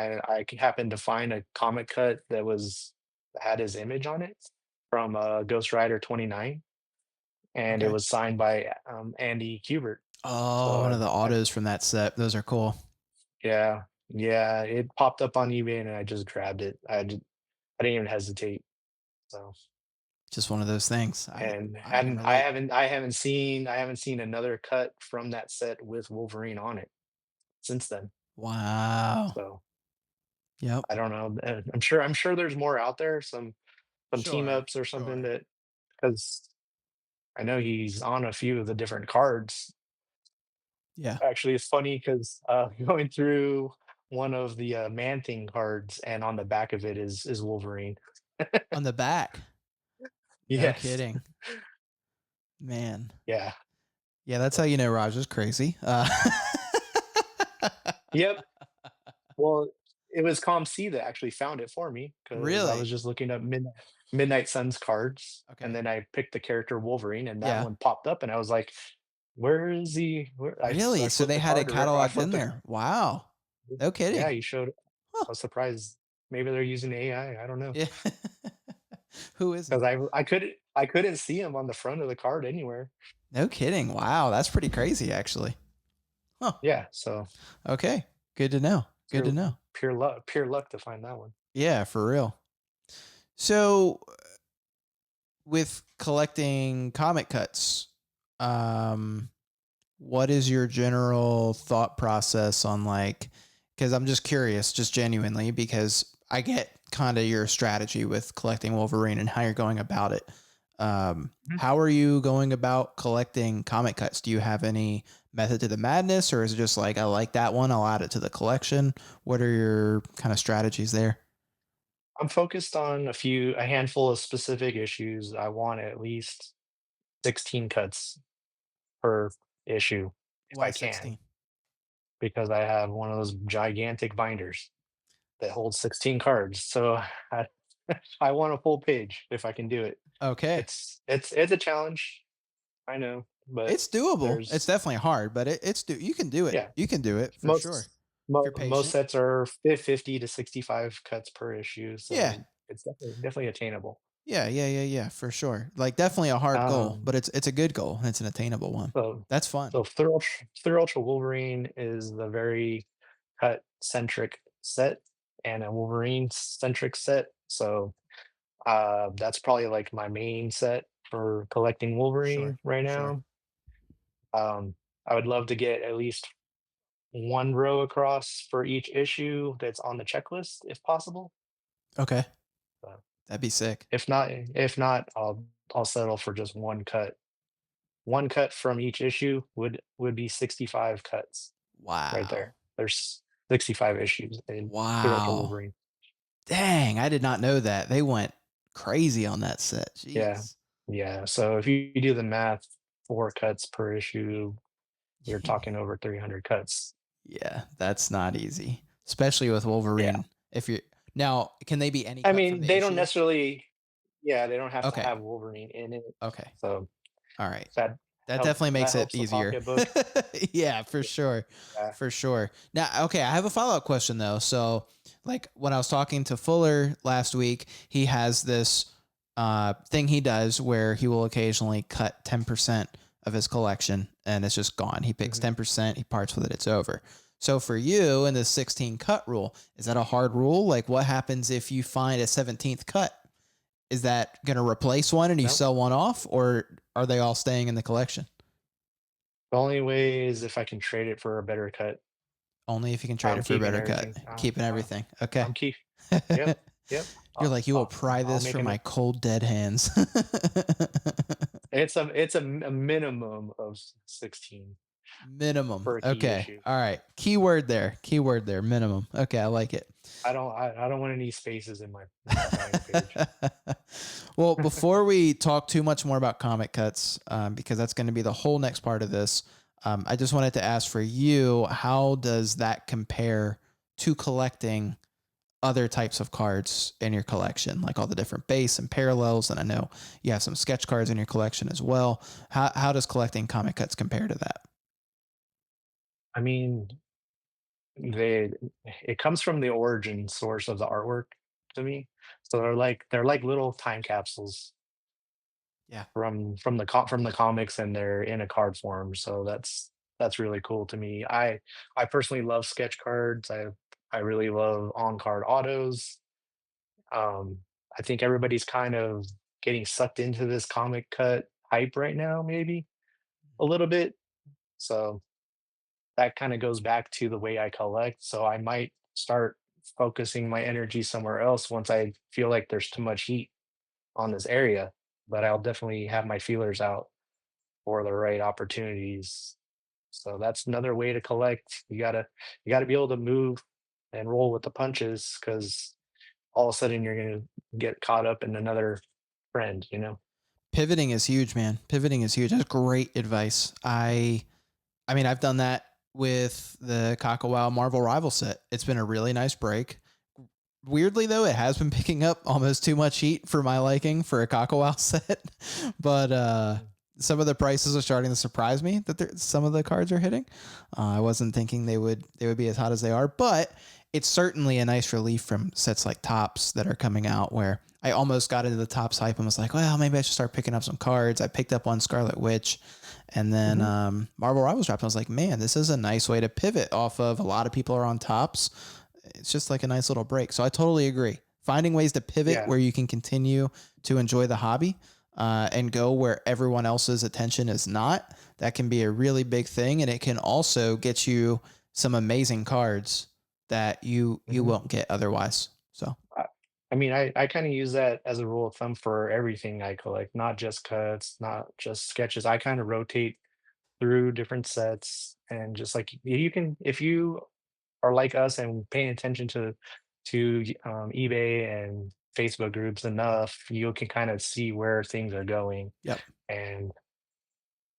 happened to find a comic cut that had his image on it from Ghost Rider 29, and it Okay. was signed by Andy Kubert. Oh, So one of the autos from that set. Those are cool. yeah, yeah, it popped up on eBay, and I just grabbed it. I didn't even hesitate. So Just one of those things. and I can relate. I haven't seen another cut from that set with Wolverine on it since then. Wow. So Yep. I don't know. I'm sure there's more out there. Some team Sure. ups or something Sure. that because I know he's on a few of the different cards. Yeah. Actually, it's funny because going through one of the Man Thing cards, and on the back of it is Wolverine. On the back. No Yes. kidding. Man. Yeah. Yeah, that's how you know Raj is crazy. Yep. Well, it was ComC that actually found it for me because I Really? was just looking up Midnight Suns cards, and Okay. then I picked the character Wolverine, and that Yeah. one popped up, and I was like, "Where is he?" I Really? So flipped they the had it card, I cataloged in flipped the there. Wow. No yeah, kidding. he showed. Huh. I was surprised. Maybe they're using AI. I don't know Yeah. Who isn't? because I couldn't see him on the front of the card anywhere. No kidding. Wow, that's pretty crazy actually. Huh. Yeah, so Okay. Good to know. Good to pure know. pure luck to find that one. Yeah, for real. So with collecting comic cuts, um what is your general thought process on like, because I'm just curious, just genuinely, because I get kind of your strategy with collecting Wolverine and how you're going about it. How are you going about collecting comic cuts? Do you have any method to the madness, or is it just like, I like that one, I'll add it to the collection? What are your kind of strategies there? I'm focused on a handful of specific issues. I want at least 16 cuts per issue if Why I can, 16? because I have one of those gigantic binders that holds 16 cards. So I, I want a full page if I can do it. Okay. It's a challenge, I know, but It's doable. It's there's definitely hard, but you can do it. yeah, You can do it for sure. most If you're most patient. sets are 50 to 65 cuts per issue, Yeah. so it's definitely attainable. Yeah, for sure. Like definitely a hard goal, Um, but it's a good goal and it's an attainable one. so That's fun. so Through Ultra Wolverine is the very cut centric set and a Wolverine centric set. So that's probably like my main set for collecting Sure. Wolverine right Sure. now. Um, I would love to get at least one row across for each issue that's on the checklist, if possible. Okay. Uh, That'd be sick. if not, I'll settle for just one cut. One cut from each issue would be 65 cuts right Wow. there. There's 65 issues in Through Ultra Wow. Wolverine. Dang, I did not know that. They went crazy on that set. Yeah, Jeez. yeah. So if you do the math, 4 cuts per issue, you're talking over 300 cuts. Yeah, that's not easy, especially with Yeah. Wolverine. If you're now, can they be any I cut from mean, the they don't issue? necessarily yeah, they don't have to Okay. have Wolverine in it. Okay. So All right. that That definitely that makes it helps the easier. pocketbook. Yeah, for sure. Yeah. For sure. Now, okay, I have a follow-up question though. So, like when I was talking to Fuller last week, he has this thing he does where he will occasionally cut 10% of his collection and it's just gone. He picks Mhm. 10%, he parts with it, it's over. So for you in the 16 cut rule, is that a hard rule? Like what happens if you find a 17th cut? Is that going to replace one and you No. sell one off, or are they all staying in the collection? The only way is if I can trade it for a better cut. Only if you can trade I'm it for a keeping better cut. everything. Keeping everything. Okay. I'm keep Yep, yep. You're I'll like, you will I'll pry I'll this make from an my cold, dead hands. it's a minimum of 16 Minimum. for a key Okay. issue. All right. Keyword there. Keyword there. Minimum. Okay. I like it. I don't want any spaces in my buying page. Well, before we talk too much more about comic cuts, because that's going to be the whole next part of this, I just wanted to ask for you, how does that compare to collecting other types of cards in your collection, like all the different base and parallels? And I know you have some sketch cards in your collection as well. How does collecting comic cuts compare to that? I mean, they it comes from the origin source of the artwork to me. So they're like little time capsules Yeah. from the comics, and they're in a card form. So that's really cool to me. I personally love sketch cards. I really love on card autos. Um, I think everybody's kind of getting sucked into this comic cut hype right now, maybe a little bit. So that kind of goes back to the way I collect. So I might start focusing my energy somewhere else once I feel like there's too much heat on this area. But I'll definitely have my feelers out for the right opportunities. So that's another way to collect. You gotta be able to move and roll with the punches, because all of a sudden you're gonna get caught up in another trend, you know? Pivoting is huge, man. Pivoting is huge. That's great advice. I mean, I've done that with the Kakawao Marvel Rival set. It's been a really nice break. Weirdly, though, it has been picking up almost too much heat for my liking for a Kakawao set. But Mhm. some of the prices are starting to surprise me that some of the cards are hitting. I wasn't thinking they would be as hot as they are, but it's certainly a nice relief from sets like Tops that are coming out where I almost got into the Tops hype and was like, well, maybe I should start picking up some cards. I picked up one Scarlet Witch, and then Mhm. Marvel Rivals dropped. And I was like, man, this is a nice way to pivot off of a lot of people are on Tops. It's just like a nice little break. So I totally agree. Finding ways to pivot Yeah. where you can continue to enjoy the hobby and go where everyone else's attention is not, that can be a really big thing. And it can also get you some amazing cards that you Mhm. won't get otherwise. So I I mean, I kinda use that as a rule of thumb for everything I collect, not just cuts, not just sketches. I kinda rotate through different sets, and just like you can, if you are like us and paying attention to eBay and Facebook groups enough, you can kind of see where things are going. yep. And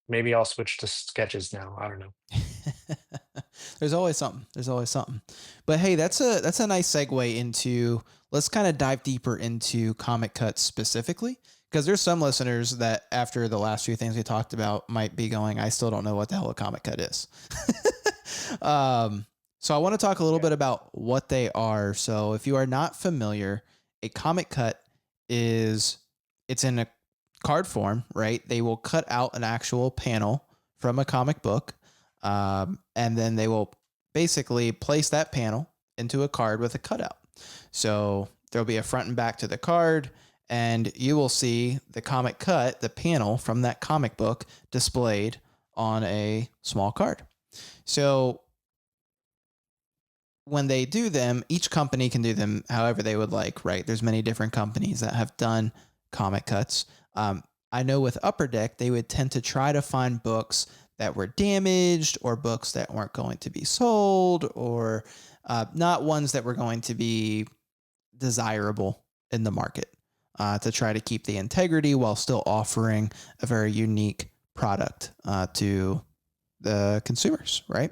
maybe I'll switch to sketches now. I don't know. There's always something. There's always something. But hey, that's a nice segue into, let's kind of dive deeper into comic cuts specifically, because there's some listeners that after the last few things we talked about might be going, I still don't know what the hell a comic cut is. So I want to talk a little Yeah. bit about what they are. So if you are not familiar, a comic cut is it's in a card form, right? They will cut out an actual panel from a comic book, and then they will basically place that panel into a card with a cutout. So there'll be a front and back to the card, and you will see the comic cut, the panel from that comic book displayed on a small card. So when they do them, each company can do them however they would like, right? There's many different companies that have done comic cuts. I know with Upper Deck, they would tend to try to find books that were damaged or books that weren't going to be sold or not ones that were going to be desirable in the market to try to keep the integrity while still offering a very unique product to the consumers, right?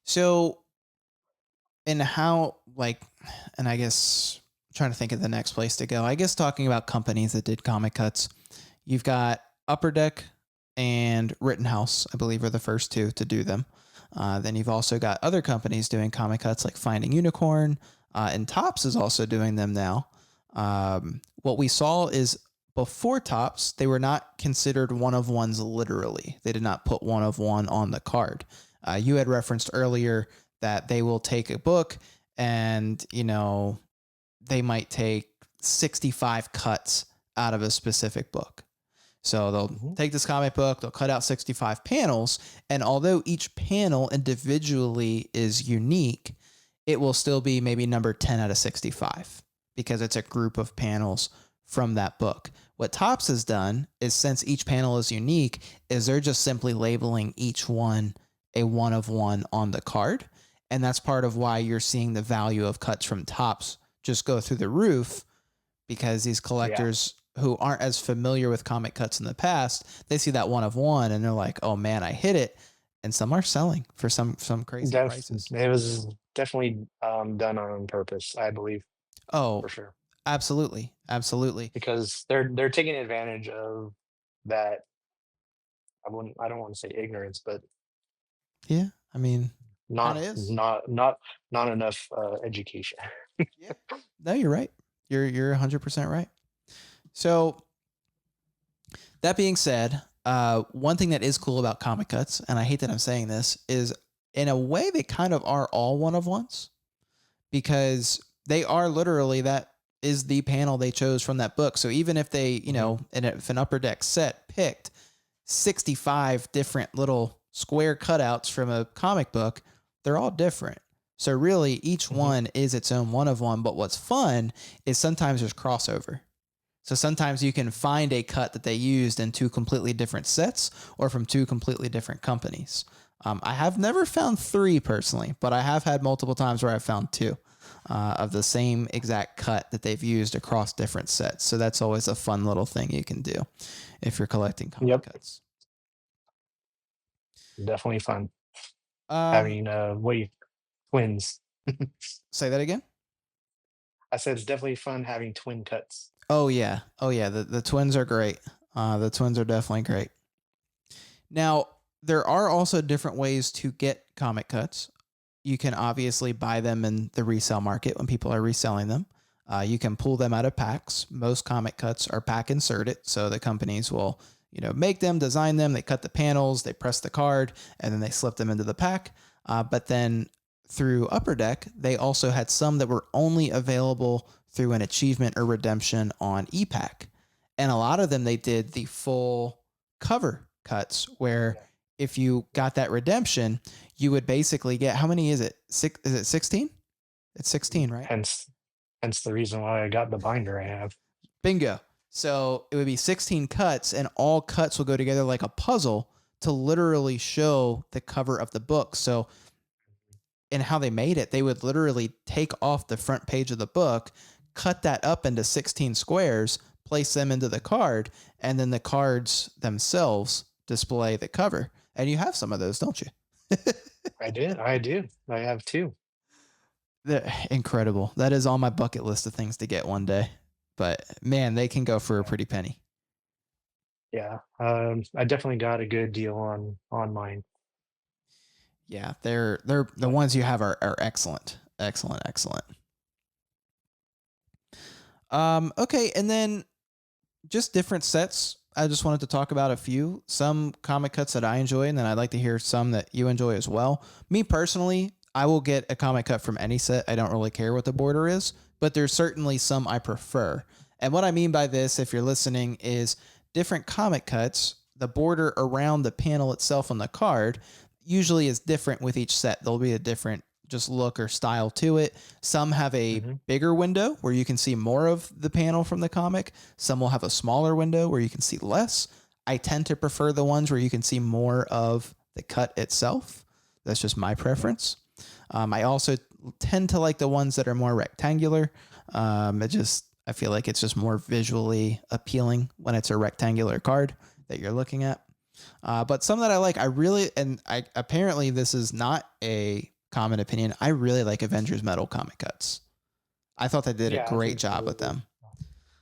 So, and how, like, and I guess I'm trying to think of the next place to go. I guess talking about companies that did comic cuts, you've got Upper Deck and Rittenhouse, I believe, are the first two to do them. Then you've also got other companies doing comic cuts like Finding Unicorn, and Topps is also doing them now. What we saw is before Topps, they were not considered one of ones literally. They did not put one of one on the card. You had referenced earlier that they will take a book and, you know, they might take 65 cuts out of a specific book. So they'll take this comic book, they'll cut out 65 panels, and although each panel individually is unique, it will still be maybe number 10 out of 65 because it's a group of panels from that book. What Topps has done is, since each panel is unique, is they're just simply labeling each one a one of one on the card. And that's part of why you're seeing the value of cuts from Topps just go through the roof, because these collectors who aren't as familiar with comic cuts in the past, they see that one of one and they're like, oh man, I hit it. And some are selling for some crazy prices. It was definitely done on purpose, I believe, Oh, for sure, absolutely. Absolutely. because they're taking advantage of that. I don't want to say ignorance, but Yeah. I mean, kind not of is. not enough education. Yeah. No, you're right. You're 100% right. So that being said, one thing that is cool about comic cuts, and I hate that I'm saying this, is in a way they kind of are all one of ones, because they are literally, that is the panel they chose from that book. So even if they, you know, and if an Upper Deck set picked 65 different little square cutouts from a comic book, they're all different. So really each one is its own one of one. But what's fun is sometimes there's crossover. So sometimes you can find a cut that they used in two completely different sets or from two completely different companies. I have never found three personally, but I have had multiple times where I've found two of the same exact cut that they've used across different sets. So that's always a fun little thing you can do if you're collecting comic cuts. Definitely fun Um, having twins. say that again. I said it's definitely fun having twin cuts. Oh yeah. Oh yeah. The twins are great. The twins are definitely great. Now, there are also different ways to get comic cuts. You can obviously buy them in the resale market when people are reselling them. You can pull them out of packs. Most comic cuts are pack inserted, so the companies will, you know, make them, design them, they cut the panels, they press the card, and then they slip them into the pack. But then through Upper Deck, they also had some that were only available through an achievement or redemption on ePack. And a lot of them, they did the full cover cuts where if you got that redemption, you would basically get, how many is it? Is it 16? It's 16, right? Hence the reason why I got the binder I have. Bingo. So it would be 16 cuts, and all cuts will go together like a puzzle to literally show the cover of the book. So, and how they made it, they would literally take off the front page of the book, cut that up into 16 squares, place them into the card, and then the cards themselves display the cover. And you have some of those, don't you? I do. I have two. They're incredible. That is on my bucket list of things to get one day. But man, they can go for a pretty penny. Yeah. I definitely got a good deal on mine. Yeah, they're the ones you have are excellent. Excellent. Okay, and then just different sets. I just wanted to talk about a few, some comic cuts that I enjoy, and then I'd like to hear some that you enjoy as well. Me personally, I will get a comic cut from any set. I don't really care what the border is, but there's certainly some I prefer. And what I mean by this, if you're listening, is different comic cuts, the border around the panel itself on the card usually is different with each set. There'll be a different just look or style to it. Some have a bigger window where you can see more of the panel from the comic. Some will have a smaller window where you can see less. I tend to prefer the ones where you can see more of the cut itself. That's just my preference. I also tend to like the ones that are more rectangular. I feel like it's just more visually appealing when it's a rectangular card that you're looking at. But some that I like, apparently this is not a common opinion. I really like Avengers Metal comic cuts. I thought they did a great job with them. I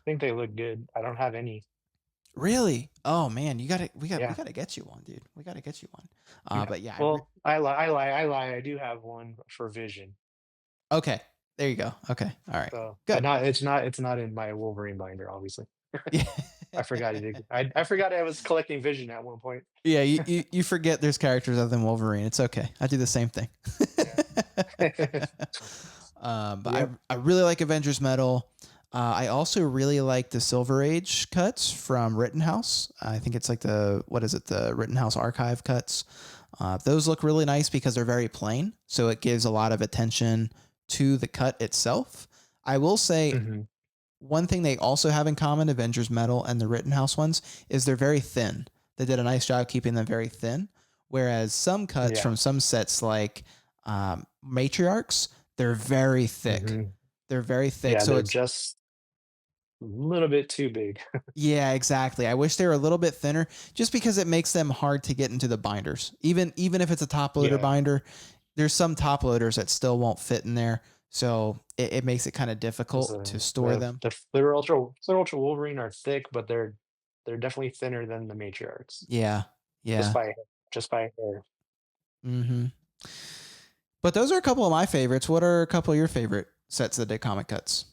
think they look good. I don't have any. Really? Oh man, we gotta get you one, dude. We gotta get you one. But yeah. Well, I lie. I do have one for Vision. Okay. There you go. Okay. All right. So, good. But it's not in my Wolverine binder, obviously. Yeah. I forgot it. I forgot I was collecting Vision at one point. Yeah, you forget there's characters other than Wolverine. It's okay. I do the same thing. But I really like Avengers Metal. I also really like the Silver Age cuts from Rittenhouse. I think it's like the Rittenhouse archive cuts. Those look really nice because they're very plain, so it gives a lot of attention to the cut itself. I will say one thing they also have in common, Avengers Metal and the Rittenhouse ones, is they're very thin. They did a nice job keeping them very thin, whereas some cuts from some sets like Matriarchs, they're very thick. They're very thick. Yeah, so they're it's just a little bit too big. yeah, exactly. I wish they were a little bit thinner just because it makes them hard to get into the binders. Even if it's a top loader binder, there's some top loaders that still won't fit in there. So it makes it kind of difficult to store them. The Fleer Ultra Wolverine are thick, but they're definitely thinner than the Matriarchs. Yeah. Just by hair. Mm-hmm. But those are a couple of my favorites. What are a couple of your favorite sets that did comic cuts?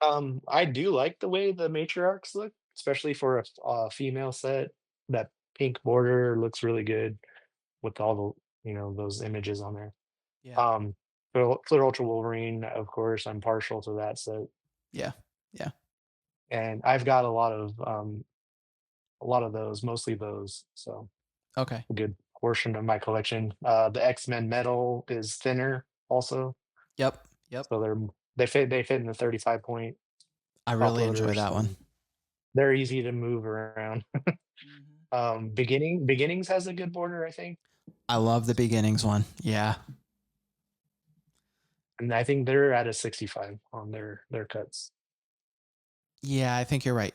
I do like the way the Matriarchs look, especially for a female set. That pink border looks really good with all the those images on there. Yeah. Fleer Ultra Wolverine, of course, I'm partial to that set. Yeah. And I've got a lot of those, mostly those. So Okay. a good portion of my collection. The X-Men metal is thinner also. Yep. So they fit in the 35 point. I really enjoy that one. They're easy to move around. Beginnings has a good border, I think. I love the Beginnings one. Yeah. And I think they're at a 65 on their cuts. Yeah, I think you're right.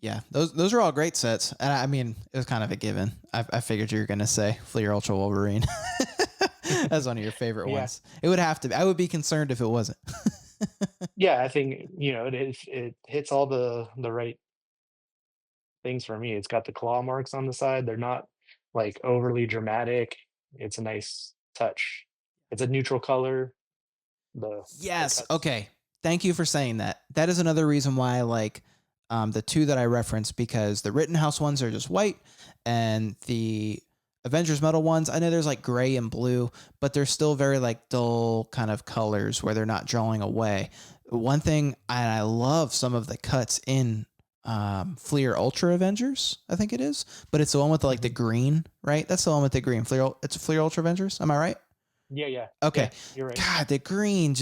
Yeah, those are all great sets. And I mean, it was kind of a given. I figured you were going to say Fleer Ultra Wolverine. That's one of your favorite ones. It would have to be. I would be concerned if it wasn't. Yeah, I think, it hits all the right things for me. It's got the claw marks on the side. They're not like overly dramatic. It's a nice touch. It's a neutral color. Yes. Okay. Thank you for saying that. That is another reason why I like the two that I referenced, because the Rittenhouse ones are just white and the Avengers Metal ones, I know there's like gray and blue, but they're still very like dull kind of colors where they're not drawing away. One thing, and I love some of the cuts in Fleer Ultra Avengers, I think it is, but it's the one with like the green, right? That's the one with the green. It's Fleer Ultra Avengers. Am I right? Yeah. Okay. Yeah, you're right. God, the green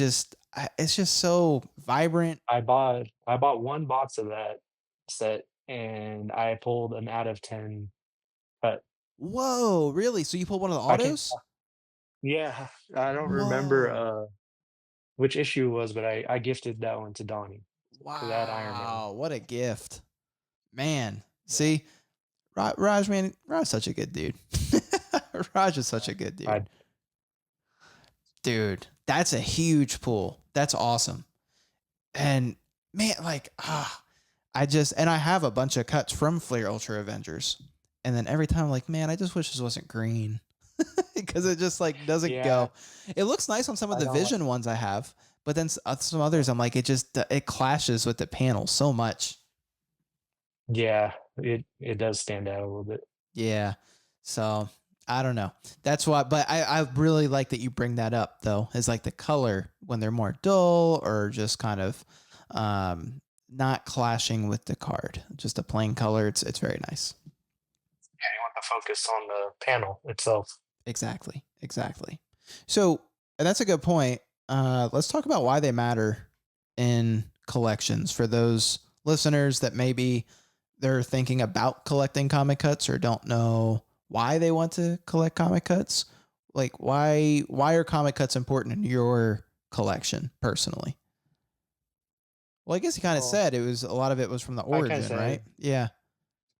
it's just so vibrant. I bought one box of that set and I pulled an out of 10 cut. Whoa, really? So you pulled one of the autos? Yeah, I don't remember which issue it was, but I gifted that one to Donnie. Wow, for that Iron Man. what a gift. Man, see, Raj, man, Raj's such a good dude. Raj is such a good dude. Dude, that's a huge pull. That's awesome. And man, like, I have a bunch of cuts from Fleer Ultra Avengers. And then every time I'm like, man, I just wish this wasn't green. Because it just like doesn't go. It looks nice on some of the Vision ones I have, But then some others, I'm like, it just it clashes with the panel so much. Yeah, it does stand out a little bit. Yeah. So I don't know. That's why, but I really like that you bring that up though, is like the color when they're more dull or just kind of not clashing with the card. Just a plain color. It's very nice. Yeah, you want the focus on the panel itself. Exactly. Exactly. So and that's a good point. Let's talk about why they matter in collections for those listeners that maybe they're thinking about collecting comic cuts or don't know why they want to collect comic cuts. Like why are comic cuts important in your collection personally? Well, I guess you kind of Well, said it was a lot of it was from the I kind of origin, right? said, Yeah.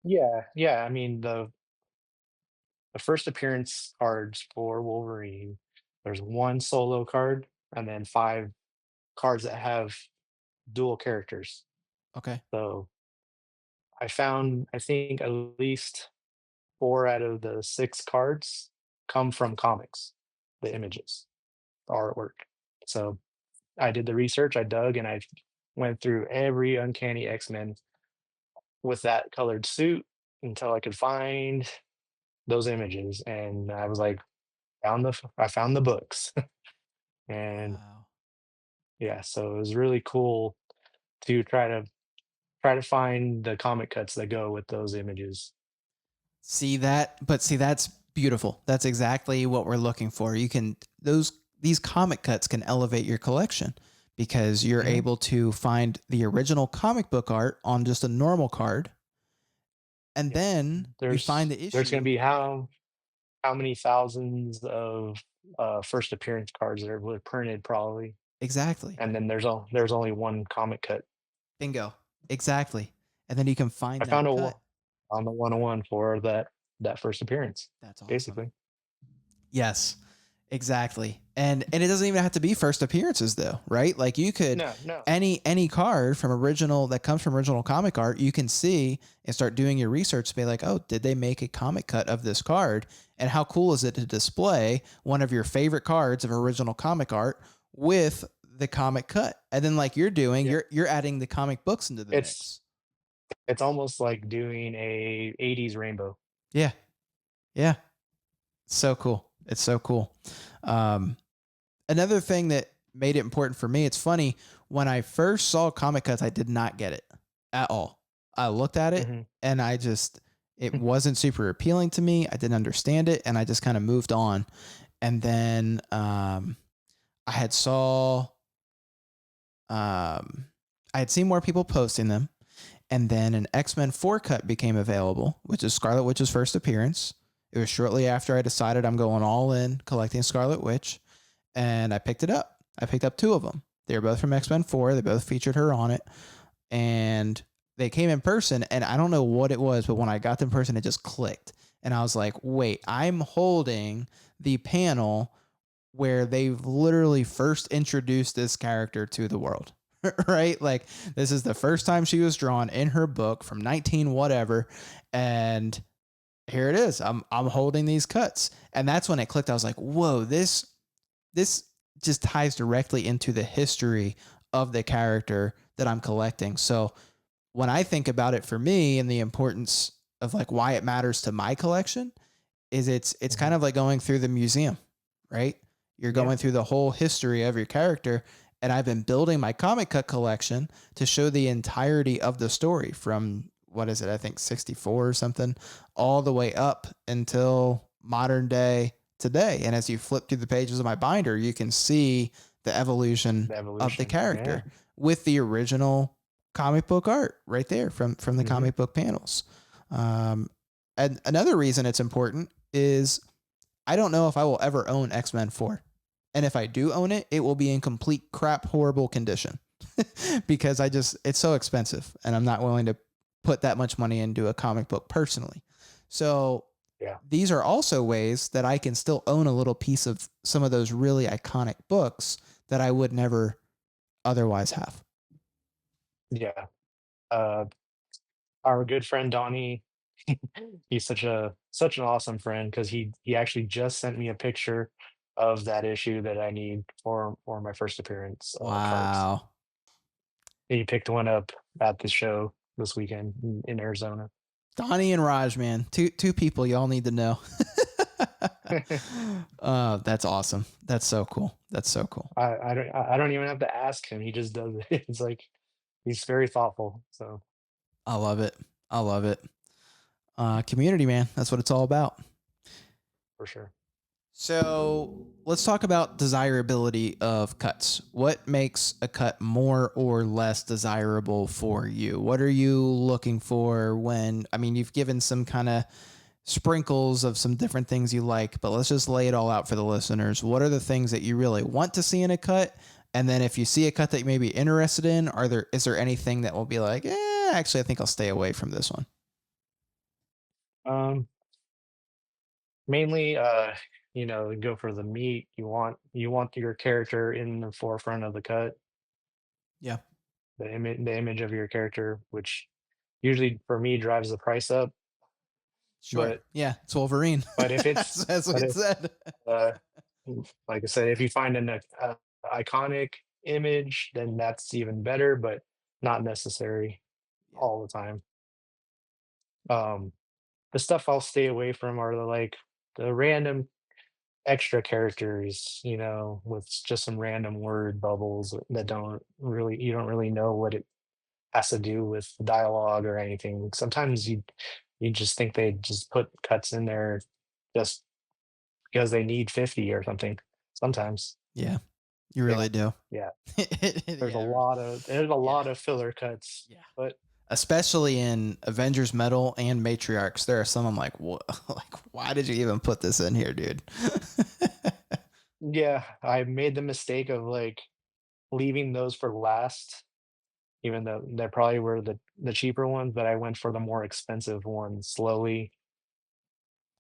yeah, yeah. I mean, the first appearance cards for Wolverine, there's one solo card and then five cards that have dual characters. Okay. So I found, I think, at least four out of the six cards come from comics, the images, the artwork. So I did the research, I dug, and I went through every Uncanny X-Men with that colored suit until I could find those images. And I was like, I found the books. And Wow. yeah, so it was really cool to try to find the comic cuts that go with those images. See that, but see that's beautiful. That's exactly what we're looking for. You can those these comic cuts can elevate your collection because you're Mhm. able to find the original comic book art on just a normal card and Yeah. then you find the There's gonna issue be how many thousands of first appearance cards that were printed probably. exactly. And then there's only one comic cut. Bingo. Exactly. And then you can I find found that a cut. on the 101 for that first appearance, That's awesome. basically. Yes. Exactly. And it doesn't even have to be first appearances though, right? Like you could No, no. any card from original that comes from original comic art, you can see and start doing your research to be like, "Oh, did they make a comic cut of this card? And how cool is it to display one of your favorite cards of original comic art with the comic cut?" And then like you're doing, Yeah. you're adding the comic books into the It's mix. it's almost like doing a 80s rainbow. Yeah. Yeah. So cool. It's so cool. Um Another thing that made it important for me, it's funny, when I first saw comic cuts, I did not get it at all. I looked at it Mhm. and it wasn't super appealing to me. I didn't understand it and I just kind of moved on. And then I had saw, I had seen more people posting them. And then an X-Men 4 cut became available, which is Scarlet Witch's first appearance. It was shortly after I decided I'm going all in collecting Scarlet Witch and I picked it up. I picked up two of them. They were both from X Men 4. They both featured her on it. And they came in person. And I don't know what it was, but when I got them in person, it just clicked. And I was like, wait, I'm holding the panel where they've literally first introduced this character to the world. Right? Like, this is the first time she was drawn in her book from 19 whatever. And here it is. I'm holding these cuts. And that's when it clicked. I was like, whoa, this just ties directly into the history of the character that I'm collecting. So when I think about it for me and the importance of like why it matters to my collection is it's kind Mhm. of like going through the museum, right? You're Yeah. going through the whole history of your character and I've been building my comic cut collection to show the entirety of the story from what is it? I think 64 or something all the way up until modern day today. And as you flip through the pages of my binder, you can see the evolution The of the evolution. Yeah. character with the original comic book art right there from the Mhm. comic book panels. Um, and another reason it's important is I don't know if I will ever own X Men 4. And if I do own it, it will be in complete crap, horrible condition because it's so expensive and I'm not willing to put that much money into a comic book personally. So Yeah. these are also ways that I can still own a little piece of some of those really iconic books that I would never otherwise have. Yeah. Uh, our good friend Donnie, he's such an awesome friend because he actually just sent me a picture of that issue that I need for my first appearance cards. Wow. He picked one up at the show this weekend in Arizona. Donnie and Raj, man. Two people y'all need to know. That's awesome. That's so cool. That's so cool. I don't even have to ask him. He just does it. It's like he's very thoughtful. So I love it. I love it. Community, man. That's what it's all about. for sure. So let's talk about desirability of cuts. What makes a cut more or less desirable for you? What are you looking for when, I mean, you've given some kind of sprinkles of some different things you like, but let's just lay it all out for the listeners. What are the things that you really want to see in a cut? And then if you see a cut that you may be interested in, is there anything that will be like, actually, I think I'll stay away from this one? Um, Mainly, go for the meat. You want your character in the forefront of the cut, Yeah. the image of your character, which usually for me drives the price up. Sure. But Yeah. It's Wolverine. but if it's That's what but it if said. uh, like I said, if you find an iconic image, then that's even better, but not necessary Yeah. all the time. Um, the stuff I'll stay away from are the random extra characters, with just some random word bubbles that you don't really know what it has to do with dialogue or anything. Sometimes you just think they just put cuts in there just because they need 50 or something. Sometimes. Yeah. You Yeah. really do. Yeah. There's a Yeah. lot of filler cuts. Yeah. But Especially in Avengers Metal and Matriarchs, there are some I'm like, what? Like, why did you even put this in here, dude? yeah, I made the mistake of leaving those for last, even though they probably were the cheaper ones, but I went for the more expensive ones slowly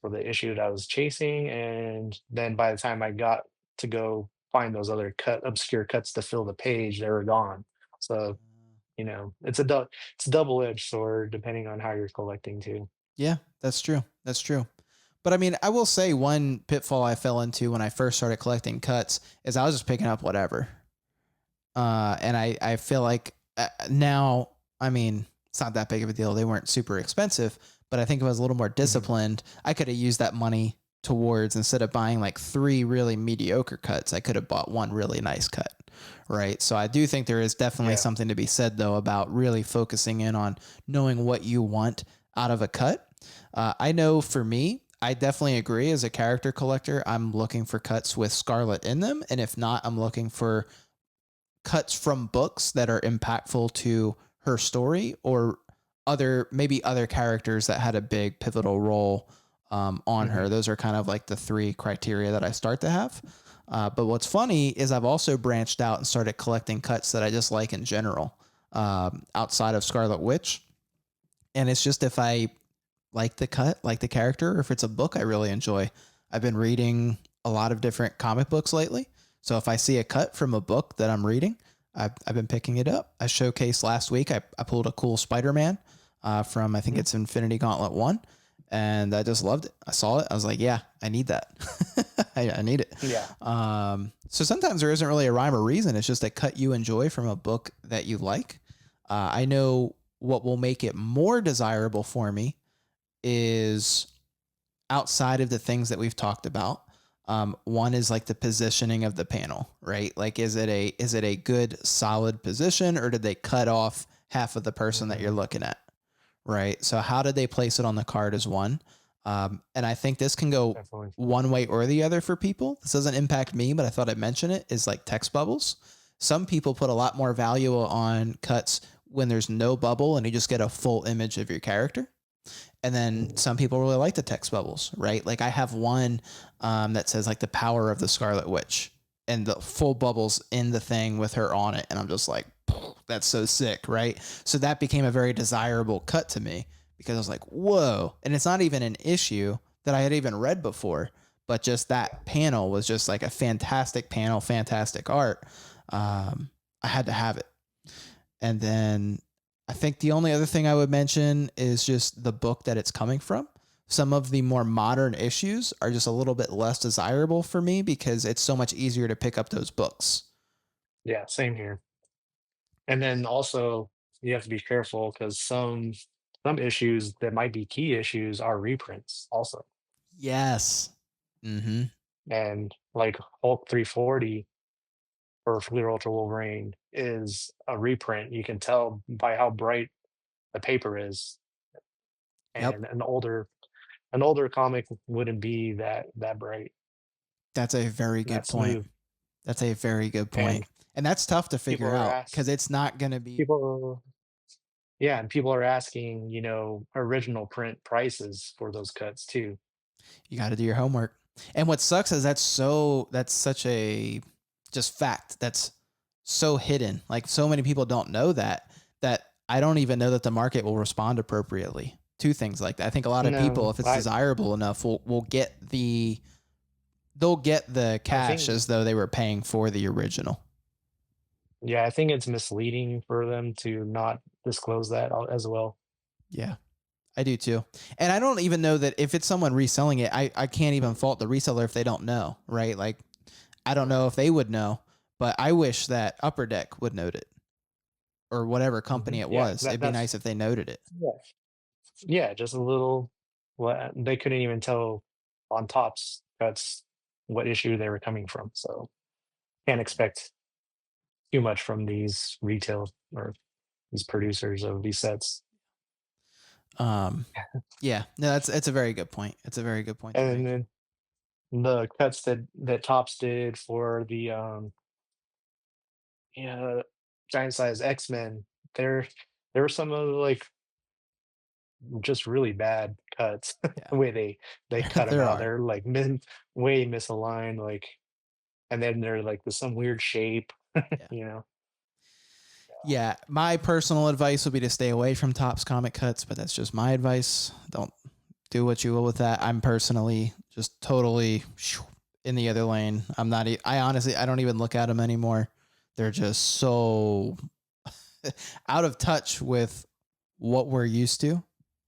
for the issue that I was chasing, and then by the time I got to go find those other obscure cuts to fill the page, they were gone. So, it's a double-edged sword depending on how you're collecting too. Yeah, that's true. That's true. But I mean, I will say one pitfall I fell into when I first started collecting cuts is I was just picking up whatever. And I feel like now, I mean, it's not that big of a deal. They weren't super expensive, but I think if I was a little more disciplined, I could have used that money towards, instead of buying like 3 really mediocre cuts, I could have bought one really nice cut. Right. So I do think there is definitely Yeah. something to be said, though, about really focusing in on knowing what you want out of a cut. I know for me, I definitely agree. As a character collector, I'm looking for cuts with Scarlet in them. And if not, I'm looking for cuts from books that are impactful to her story, or maybe other characters that had a big pivotal role on her. Those are kind of like the 3 criteria that I start to have. But what's funny is I've also branched out and started collecting cuts that I just like in general, outside of Scarlet Witch. And it's just if I like the cut, like the character, or if it's a book I really enjoy. I've been reading a lot of different comic books lately. So if I see a cut from a book that I'm reading, I've been picking it up. I showcased last week. I pulled a cool Spider-Man from, I think it's Infinity Gauntlet 1. And I just loved it. I saw it. I was like, yeah, I need that. I need it. Yeah. So sometimes there isn't really a rhyme or reason. It's just a cut you enjoy from a book that you like. I know what will make it more desirable for me is outside of the things that we've talked about. One is like the positioning of the panel, right? Like, is it a good solid position, or did they cut off half of the person that you're looking at? Right. So how did they place it on the card is one. And I think this can go Definitely. one way or the other for people. This doesn't impact me, but I thought I'd mention it, is like text bubbles. Some people put a lot more value on cuts when there's no bubble and you just get a full image of your character. And then some people really like the text bubbles, right? Like I have one that says like the power of the Scarlet Witch, and the full bubbles in the thing with her on it. And I'm just like, that's so sick, right? So that became a very desirable cut to me because I was like, whoa. And it's not even an issue that I had even read before, but just that panel was just like a fantastic panel, fantastic art. I had to have it. And then I think the only other thing I would mention is just the book that it's coming from. some of the more modern issues are just a little bit less desirable for me because it's so much easier to pick up those books. Yeah, same here. And then also you have to be careful because some issues that might be key issues are reprints also. Yes. Mm-hmm. And like Hulk 340 or Fleer Ultra Wolverine is a reprint. You can tell by how bright the paper is, Yep. and an older comic wouldn't be that bright That's a very and that good point. smooth. That's a very good point. And And that's tough to people figure are out asked because it's not going to be, people yeah, and people are asking, original print prices for those cuts too. you got to do your homework. And what sucks is that's such a just fact that's so hidden. Like so many people don't know that I don't even know that the market will respond appropriately to things like that. I think a lot of people, No, if it's I desirable enough, will get they'll get the I cash think as though they were paying for the original. yeah, I think it's misleading for them to not disclose that as well. Yeah. I do too. And I don't even know that if it's someone reselling it, I can't even fault the reseller if they don't know, right? Like, I don't know if they would know, but I wish that Upper Deck would note it or whatever company it Yeah, was. It'd be nice if they noted it. yeah. Yeah, just a little. Well, they couldn't even tell on tops that's what issue they were coming from. So can't expect too much from these retail or these producers of these sets. Um, yeah, no, it's a very good point. It's a very good point to And make. then the cuts that Tops did for the yeah, giant size X-Men, there there were some of the, like, just really bad cuts. Yeah, The way they cut them there out, are. they're like way misaligned, like, and then they're like with some weird shape, Yeah. you know. Yeah, my personal advice would be to stay away from Topps comic cuts, but that's just my advice. Don't do what you will with that. I'm personally just totally in the other lane. I'm not. I honestly, I don't even look at them anymore. They're just so out of touch with what we're used to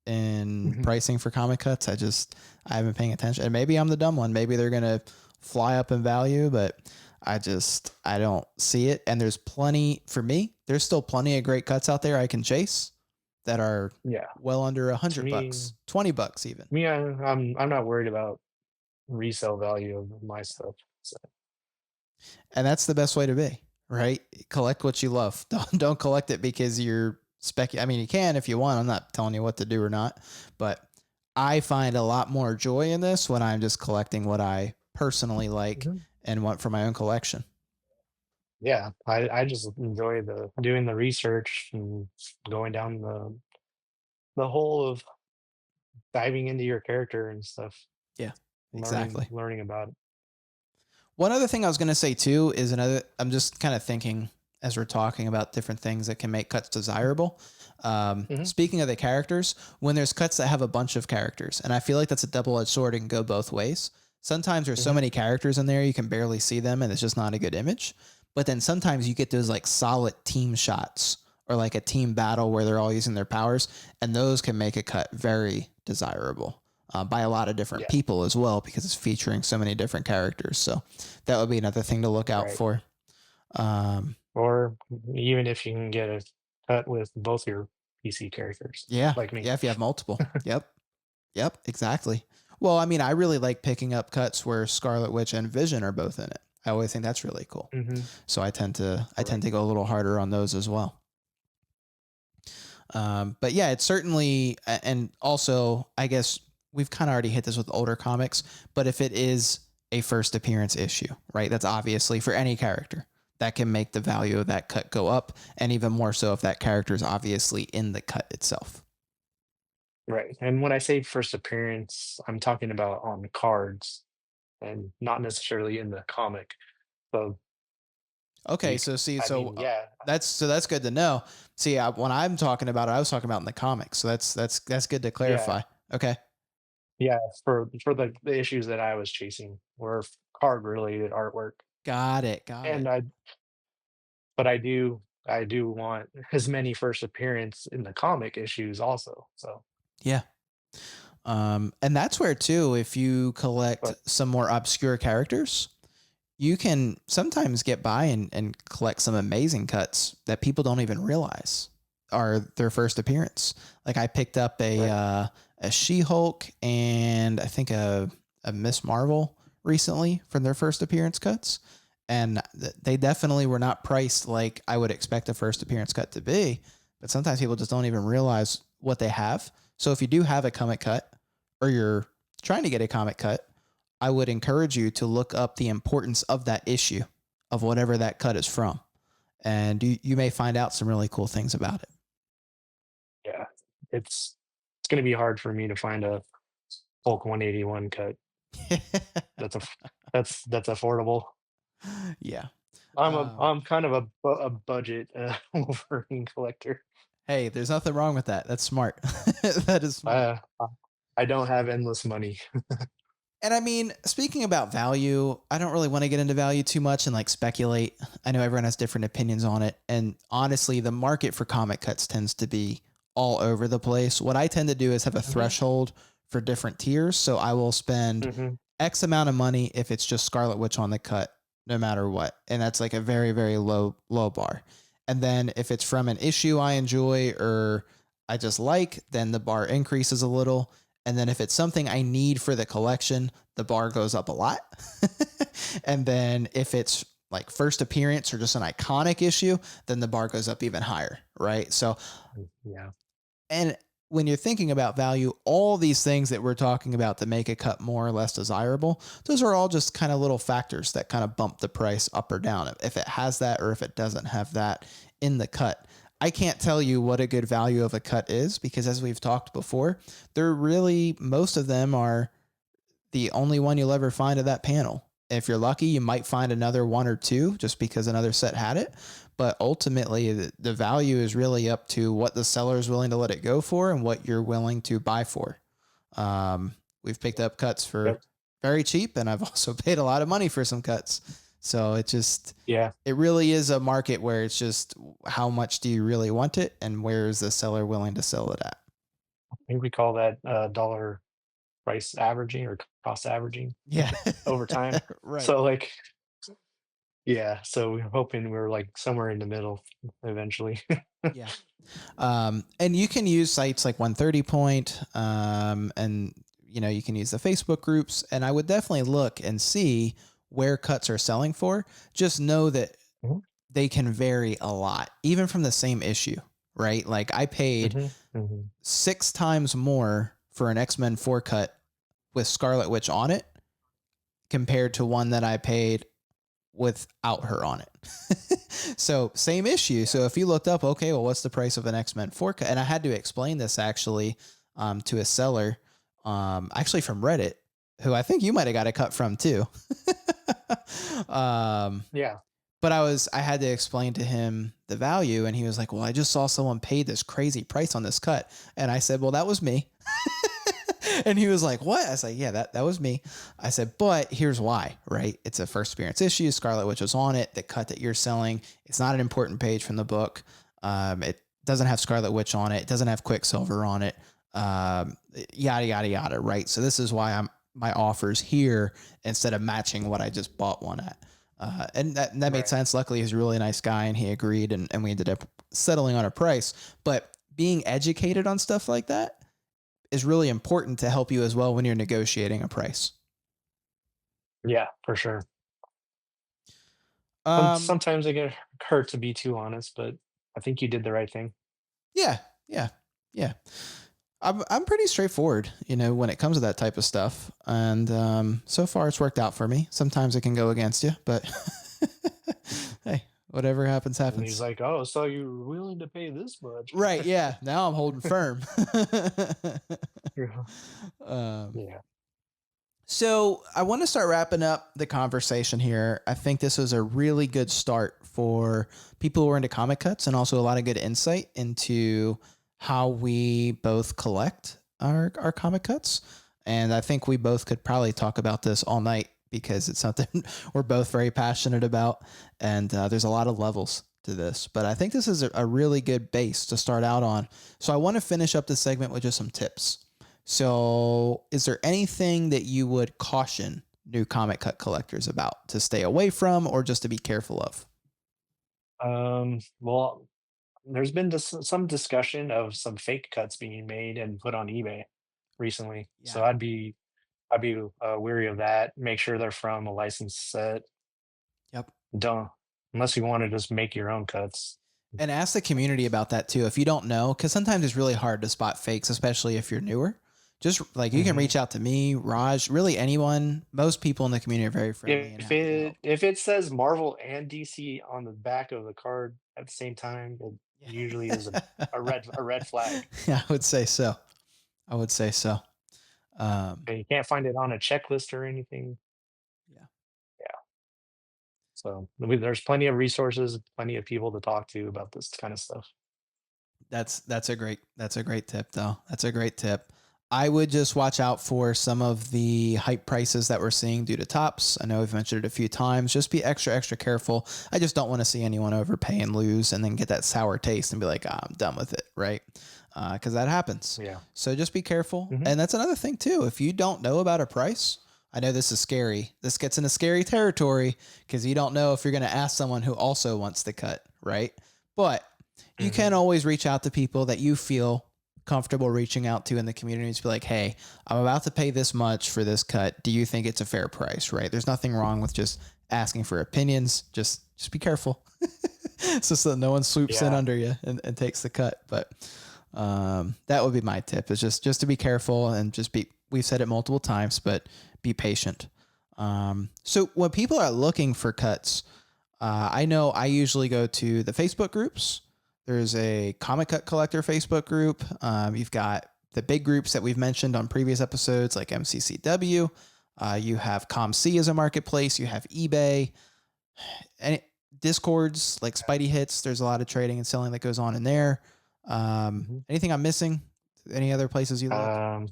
in Mhm. pricing for comic cuts. I haven't paying attention. And maybe I'm the dumb one. Maybe they're gonna fly up in value, but I don't see it. And there's plenty for me. There's still plenty of great cuts out there I can chase that are Yeah, well under a to hundred me, bucks, $20 even. I'm not worried about resale value of my stuff. So And that's the best way to be, right? Collect what you love. Don't collect it because you're I mean, you can if you want. I'm not telling you what to do or not, but I find a lot more joy in this when I'm just collecting what I personally like Mhm. and want for my own collection. Yeah, I just enjoy the doing the research and going down the whole of diving into your character and stuff, Yeah, learning exactly. learning about it. One other thing I was going to say too is I'm just kind of thinking as we're talking about different things that can make cuts desirable. Mhm, Speaking of the characters, when there's cuts that have a bunch of characters, and I feel like that's a double edged sword and can go both ways. Sometimes there's so mhm. many characters in there you can barely see them and it's just not a good image. But then sometimes you get those like solid team shots or like a team battle where they're all using their powers, and those can make a cut very desirable by a lot of different Yeah, people as well because it's featuring so many different characters. So that would be another thing to look out right. for. Um, Or even if you can get a cut with both your PC characters, yeah, like me. yeah. If you have multiple, yep, yep, exactly. Well, I mean, I really like picking up cuts where Scarlet Witch and Vision are both in it. I always think that's really cool. Mhm, So I tend right. to go a little harder on those as well. But yeah, it's certainly, and also, I guess we've kind of already hit this with older comics, but if it is a first appearance issue, right, that's obviously for any character that can make the value of that cut go up, and even more so if that character is obviously in the cut itself. Right, and when I say first appearance, I'm talking about on cards and not necessarily in the comic. So Okay, you so c see, I mean, yeah, that's good to know. See, when I'm talking about it, I was talking about in the comics, so that's good to yeah, clarify. Okay, yeah, for the issues that I was chasing were card-related artwork, got and it. I do want as many first appearance in the comic issues also, so Yeah. And that's where too, if you collect But some more obscure characters, you can sometimes get by and collect some amazing cuts that people don't even realize are their first appearance. Like I picked up right. a She-Hulk and I think a Miss Marvel recently from their first appearance cuts. And they definitely were not priced like I would expect a first appearance cut to be. But sometimes people just don't even realize what they have. So if you do have a comic cut or you're trying to get a comic cut, I would encourage you to look up the importance of that issue of whatever that cut is from. And you may find out some really cool things about Yeah. It's gonna be hard for me to find a Hulk 181 cut it. that's that's affordable. Yeah. I'm kind of a budget Wolverine collector. Hey, there's nothing wrong with that. That's smart. That is smart. I don't have endless money. And I mean, speaking about value, I don't really want to get into value too much and like speculate. I know everyone has different opinions on it. And honestly, the market for comic cuts tends to be all over the place. What I tend to do is have a Mhm, threshold for different tiers. So I will spend mhm, X amount of money if it's just Scarlet Witch on the cut, no matter what. And that's like a very, very low bar. And then if it's from an issue I enjoy or I just like, then the bar increases a little. And then if it's something I need for the collection, the bar goes up a lot. And then if it's like first appearance or just an iconic issue, then the bar goes up even higher, right? So, yeah. and when you're thinking about value, all these things that we're talking about that make a cut more or less desirable, those are all just kind of little factors that kind of bump the price up or down if it has that or if it doesn't have that in the cut. I can't tell you what a good value of a cut is because as we've talked before, they're really, most of them are the only one you'll ever find of that panel. If you're lucky, you might find another one or two just because another set had it. But ultimately, the value is really up to what the seller is willing to let it go for and what you're willing to buy for. We've picked up cuts for Yep. very cheap, and I've also paid a lot of money for some cuts. So Yeah. it really is a market where it's just how much do you really want it and where is the seller willing to sell it at? I think we call that dollar price averaging or cost averaging Yeah. over time. Right. So like, yeah. So we're hoping we're like somewhere in the middle eventually. Yeah. And you can use sites like 130 Point, and you can use the Facebook groups. And I would definitely look and see where cuts are selling for. Just know that Mhm, they can vary a lot, even from the same issue, right? Like I paid mhm, mhm. 6 times more for an X-Men 4 cut with Scarlet Witch on it compared to one that I paid without her on it. So same issue. Yeah. So if you looked up, okay, well, what's the price of an X-Men 4 cut? And I had to explain this actually to a seller, actually from Reddit, who I think you might have got a cut from too. um, Yeah. but I had to explain to him the value, and he was like, "Well, I just saw someone paid this crazy price on this cut," and I said, "Well, that was me." And he was like, "What?" I was like, "Yeah, that was me." I said, "But here's why, right? It's a first appearance issue. Scarlet Witch was on it. The cut that you're selling, it's not an important page from the book. It doesn't have Scarlet Witch on it. It doesn't have Quicksilver on it. Um, Yada yada yada, right? So this is why my offers here instead of matching what I just bought one at." And that made Right. sense. Luckily, he's a really nice guy, and he agreed, and we ended up settling on a price. But being educated on stuff like that is really important to help you as well when you're negotiating a price. Yeah, for sure. Um, Sometimes it get hurt to be too honest, but I think you did the right thing. yeah, yeah, yeah. I'm pretty straightforward, when it comes to that type of stuff, and so far it's worked out for me. Sometimes it can go against you, but hey, whatever happens, And he's happens. like, "Oh, so you're willing to pay this much?" Right? Yeah. Now I'm holding firm. Yeah. um, Yeah. So I want to start wrapping up the conversation here. I think this was a really good start for people who are into comic cuts and also a lot of good insight into how we both collect our comic cuts. And I think we both could probably talk about this all night because it's something we're both very passionate about. And there's a lot of levels to this. But I think this is a really good base to start out on. So I want to finish up this segment with just some tips So, is there anything that you would caution new comic cut collectors about to stay away from or just to be careful of? Well, there's been some discussion of some fake cuts being made and put on eBay recently, so Yeah. I'd be weary of that. Make sure they're from a licensed set. Yep. Don't unless you want to just make your own cuts. And ask the community about that too. If you don't know, because sometimes it's really hard to spot fakes, especially if you're newer. Just like you can hmm reach out to me, Raj, really anyone. Most people in the community are very friendly and happy to help. If it says Marvel and DC on the back of the card at the same time, it usually is Yeah. a red flag. Yeah, I would say so. I would say so. Um, And you can't find it on a checklist or anything. yeah. Yeah. So there's plenty of resources, plenty of people to talk to about this kind of stuff. That's a great tip though. That's a great tip. I would just watch out for some of the hype prices that we're seeing due to tops. I know we've mentioned it a few times. Just be extra careful. I just don't want to see anyone overpay and lose and then get that sour taste and be like, I'm done with it, right? Because that happens. Yeah. So just be careful. hmm And that's another thing too. If you don't know about a price, I know this is scary. This gets into scary territory because you don't know if you're going to ask someone who also wants to cut, right? But you can hmm always reach out to people that you feel comfortable reaching out to in the community to be like, hey, I'm about to pay this much for this cut. Do you think it's a fair price? Right? There's nothing wrong with just asking for opinions. Just be careful, so that no one swoops in Yeah. under you and takes the cut. But that would be my tip: is just to be careful and just be. We've said it multiple times, but be patient. So when people are looking for cuts, I know I usually go to the Facebook groups. There's a Comic Cut Collector Facebook group. You've got the big groups that we've mentioned on previous episodes, like MCCW. You have ComC as a marketplace. You have eBay and Discords like Spidey Hits. There's a lot of trading and selling that goes on in there. hmm Anything I'm missing? Any other places you look? Um,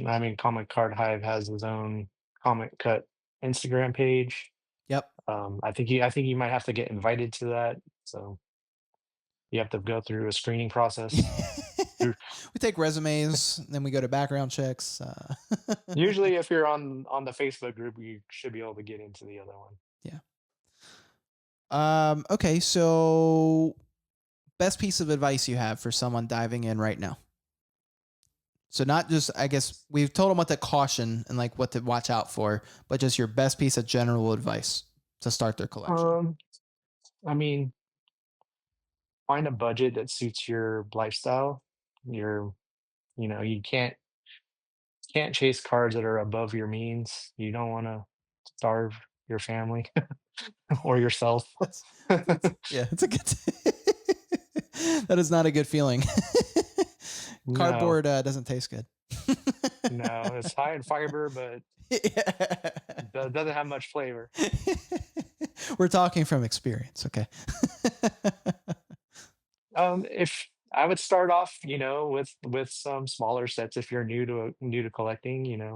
I mean, Comic Card Hive has his own Comic Cut Instagram page. Yep. I think you might have to get invited to that. So you have to go through a screening process. You're- We take resumes, then we go to background checks. Usually, if you're on the Facebook group, you should be able to get into the other one. Yeah. Okay, so best piece of advice you have for someone diving in right now. So not just, I guess we've told them what to caution and like what to watch out for, but just your best piece of general advice to start their collection. Um, I mean, find a budget that suits your lifestyle. Your, you can't chase cards that are above your means. You don't want to starve your family or yourself. That's, yeah, it's a good, that is not a good feeling. No, Cardboard doesn't taste good. no, it's high in fiber, but Yeah. doesn't have much flavor. We're talking from experience, okay? If I would start off, with some smaller sets if you're new to collecting,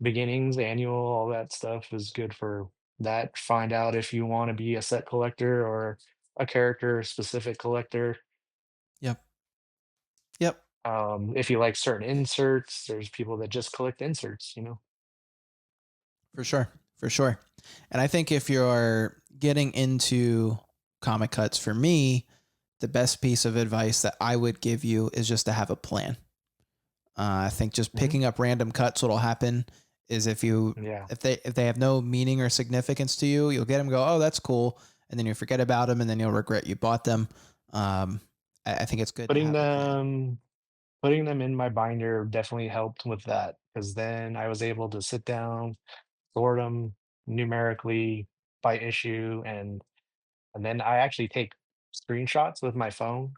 beginnings, annual, all that stuff is good for that. Find out if you want to be a set collector or a character specific collector. Yep. Yep. If you like certain inserts, there's people that just collect inserts. For sure. For sure. And I think if you're getting into comic cuts, for me, the best piece of advice that I would give you is just to have a plan. I think just hmm picking up random cuts, what'll happen is Yeah. if they have no meaning or significance to you, you'll get them, go, oh, that's cool, and then you forget about them, and then you'll regret you bought them. Um, I think it's good to Putting have a plan. them putting them in my binder definitely helped with that because then I was able to sit down, sort them numerically by issue, and then I actually take screenshots with my phone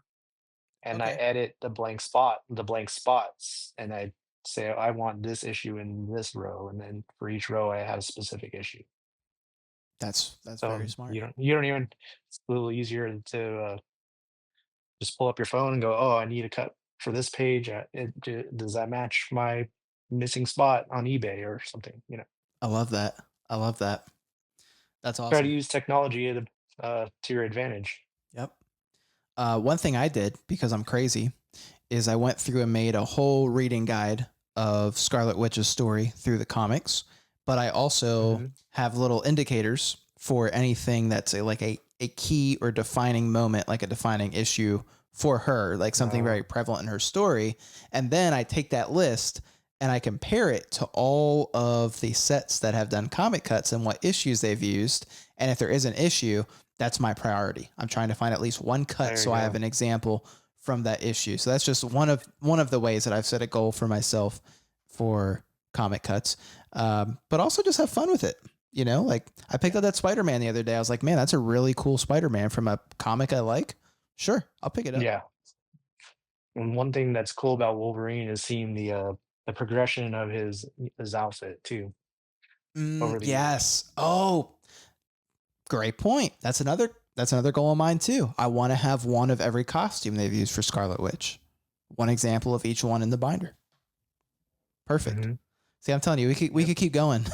and I Okay, edit the blank spots, and I say I want this issue in this row, and then for each row I have a specific issue. that's very So smart. you don't even. It's a little easier to just pull up your phone and go, oh, I need a cut for this page. Does that match my missing spot on eBay or something? I love that. I love that. That's Try to awesome. use technology to your advantage. Yep. One thing I did because I'm crazy is I went through and made a whole reading guide of Scarlet Witch's story through the comics, but I also Mhm. have little indicators for anything that's a key or defining moment, like a defining issue for her, like something Uh, very prevalent in her story. And then I take that list and I compare it to all of the sets that have done comic cuts and what issues they've used. And if there is an issue, that's my priority. I'm trying to find at least one cut there so you I have go. an example from that issue. So that's just one of the ways that I've set a goal for myself for comic cuts. But also just have fun with it. You know, like I picked Yeah. up that Spider-Man the other day. I was like, man, that's a really cool Spider-Man from a comic I like. Sure, I'll pick it up. Yeah. And one thing that's cool about Wolverine is seeing the progression of his outfit too over the years. Yes. Oh, great point. That's another goal of mine too. I want to have one of every costume they've used for Scarlet Witch. One example of each one in the binder. Perfect. Mhm. See, I'm telling you, we Yep. could keep going.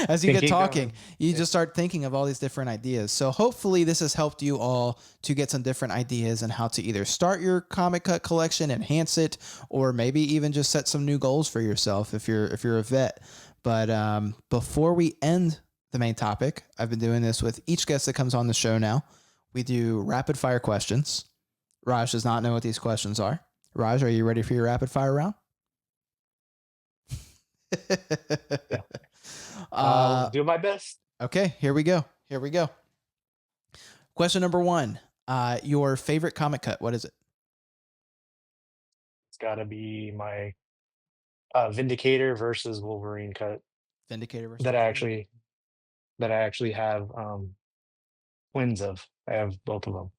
As you Can get keep talking, going. you Yeah. just start thinking of all these different ideas. So hopefully this has helped you all to get some different ideas on how to either start your comic cut collection, enhance it, or maybe even just set some new goals for yourself if you're a vet. But before we end the main topic, I've been doing this with each guest that comes on the show now. We do rapid fire questions. Raj does not know what these questions are. Raj, are you ready for your rapid fire round? Yeah. I'll uh, do my best. okay, here we go. Here we go. Question number one. Your favorite comic cut. What is it? It's got to be my Vindicator versus Wolverine cut Vindicator versus that I Wolverine. actually that I actually have twins of. I have both of them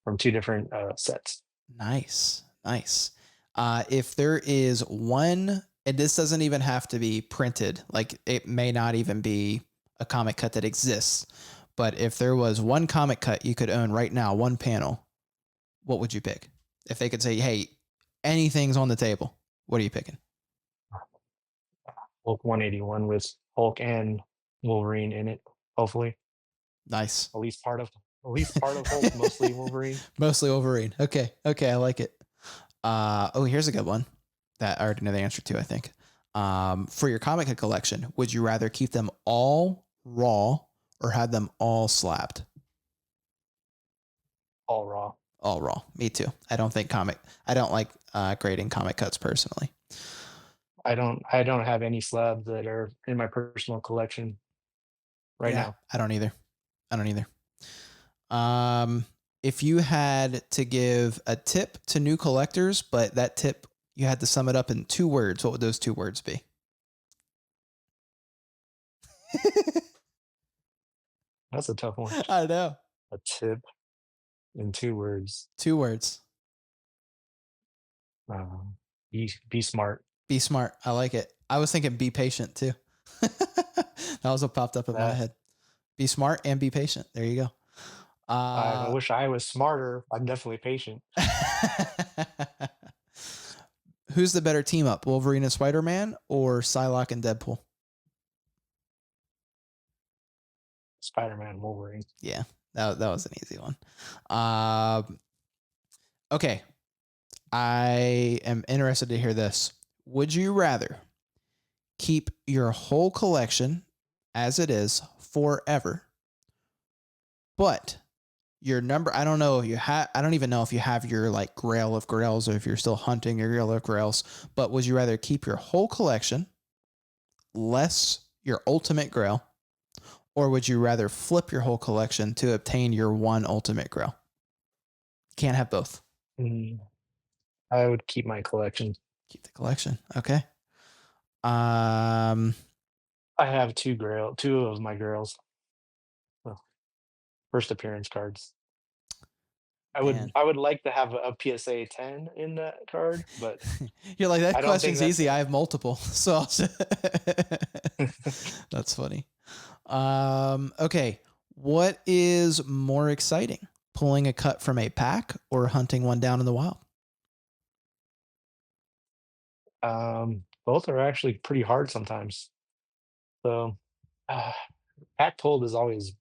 from two different sets. Nice. Nice. If there is one, and this doesn't even have to be printed, like it may not even be a comic cut that exists, but if there was one comic cut you could own right now, one panel, what would you pick? If they could say, hey, anything's on the table, what are you picking? Hulk 181 with Hulk and Wolverine in it. Hopefully, Nice. at least part of Hulk, mostly Wolverine. Mostly Wolverine. Okay. Okay. I like it. Oh, here's a good one that I already know the answer to, I think. For your comic collection, would you rather keep them all raw or have them all slabbed? All raw. All raw. Me too. I don't like grading comic cuts personally. I don't have any slabs that are in my personal collection right Yeah, now. I don't either. I don't either. Um, if you had to give a tip to new collectors, but that tip you had to sum it up in 2 words, what would those 2 words be? That's a tough one. I know. A tip in 2 words. 2 words. Be smart. Be smart. I like it. I was thinking be patient too. That was what popped up in my Uh, head. Be smart and be patient. There you go. I wish I was smarter. I'm definitely patient. Who's the better team up, Wolverine and Spider-Man or Psylocke and Deadpool? Spider-Man, Wolverine. Yeah, that was an easy one. Um, okay, I am interested to hear this. Would you rather keep your whole collection as it is forever, but your number, I don't even know if you have your like grail of grails or if you're still hunting your grail of grails, but would you rather keep your whole collection less your ultimate grail, or would you rather flip your whole collection to obtain your one ultimate grail? Can't have both. Mm, I would keep my collection. Keep the collection. Okay. Um, I have two of my girls. Well, first appearance cards. I would man. I would like to have a PSA 10 in that card, but You're like, that I don't think question's that's easy. I have multiple. So that's funny. Okay. What is more exciting? Pulling a cut from a pack or hunting one down in the wild? both are actually pretty hard sometimes. So, uh, pack pulled is always